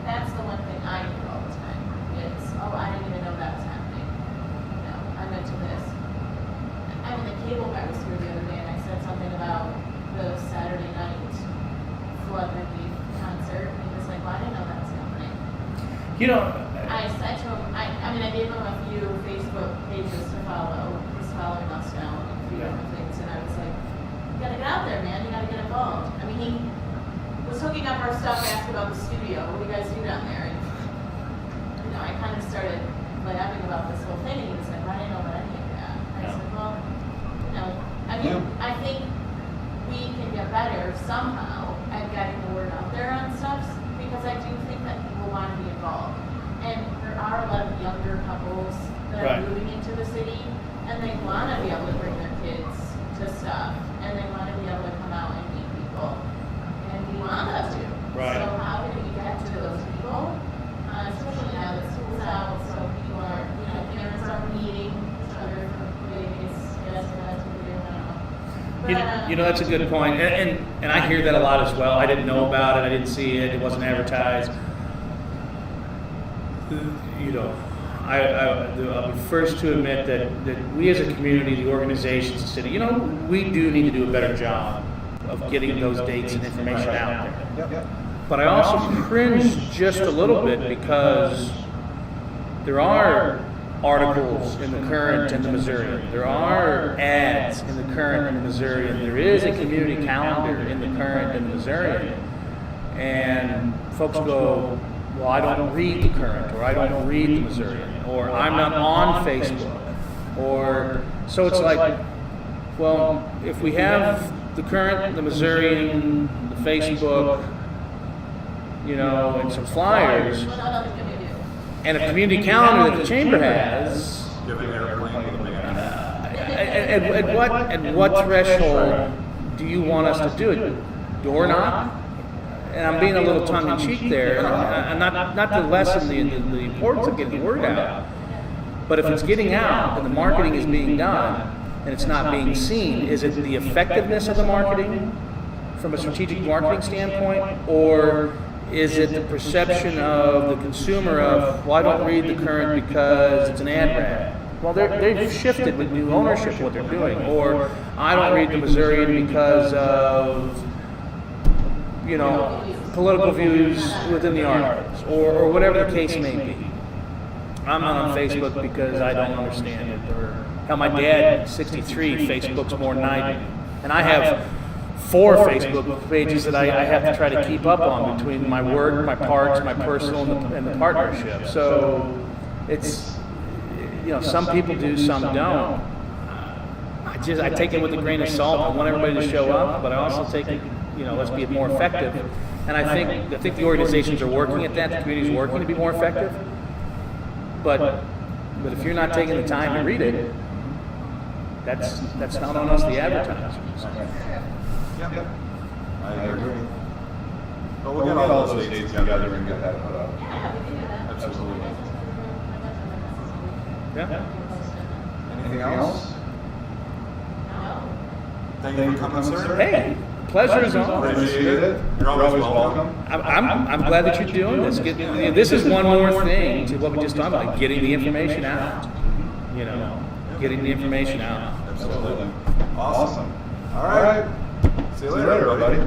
that's the one thing I hear all the time. It's, I didn't even know that was happening. I went to this. The cable guy was here the other day and I said something about the Saturday night flood relief concert. And he was like, well, I didn't know that was happening. I said to him, I gave him a few Facebook pages to follow. He's following us now and a few different things. And I was like, you gotta get out there, man. You gotta get involved. He was hooking up our stuff, asked about the studio. What do you guys do down there? And, I kind of started laughing about this whole thing. And he was like, well, I didn't know about any of that. And I said, well, I think we can get better somehow at getting the word out there on stuff because I do think that people want to be involved. And there are a lot of younger couples that are moving into the city and they want to be able to bring their kids to stuff and they want to be able to come out and meet people. And we want them to.
Right.
So how can we get to those people? Especially now that school's out, so people are, parents are meeting each other for plays. Yes, that's what they're doing. I don't know.
That's a good point. And I hear that a lot as well. I didn't know about it. I didn't see it. It wasn't advertised. I'm the first to admit that we as a community, the organizations, the city, we do need to do a better job of getting those dates and information out there.
Yep.
But I also cringe just a little bit because there are articles in the Current and the Missourian. There are ads in the Current and the Missourian. There is a community calendar in the Current and the Missourian. And folks go, well, I don't read the Current, or I don't read the Missourian, or I'm not on Facebook. Or, so it's like, well, if we have the Current, the Missourian, the Facebook, you know, and some flyers,
What else can we do?
and a community calendar that the chamber has,
Give an airplane with a big
at what threshold do you want us to do it? Door knock? And I'm being a little tongue-in-cheek there, and not to lessen the importance of getting the word out. But if it's getting out and the marketing is being done and it's not being seen, is it the effectiveness of the marketing from a strategic marketing standpoint, or is it the perception of the consumer of, well, I don't read the Current because it's an ad rag? Well, they've shifted with new ownership what they're doing. Or I don't read the Missourian because of, you know, political views within the articles, or whatever the case may be. I'm not on Facebook because I don't understand it. Or hell, my dad, 63, Facebook's more than I do. And I have 4 Facebook pages that I have to try to keep up on between my work, my parks, my personal, and the partnership. So it's, you know, some people do, some don't. I take it with a grain of salt. I want everybody to show up, but I also take it, you know, let's be more effective. And I think the organizations are working at that. The community is working to be more effective. But if you're not taking the time to read it, that's not on us, the advertisers.
Yep. I agree. But we'll get all those dates together and get that put up.
Yeah, we can do that.
Absolutely.
Yeah.
Anything else?
No.
Thank you for coming, sir.
Hey, pleasure is all.
Appreciate it. You're always welcome.
I'm glad that you're doing this. This is one more thing to what we just talked about, getting the information out. You know, getting the information out.
Absolutely. Awesome. All right. See you later, everybody.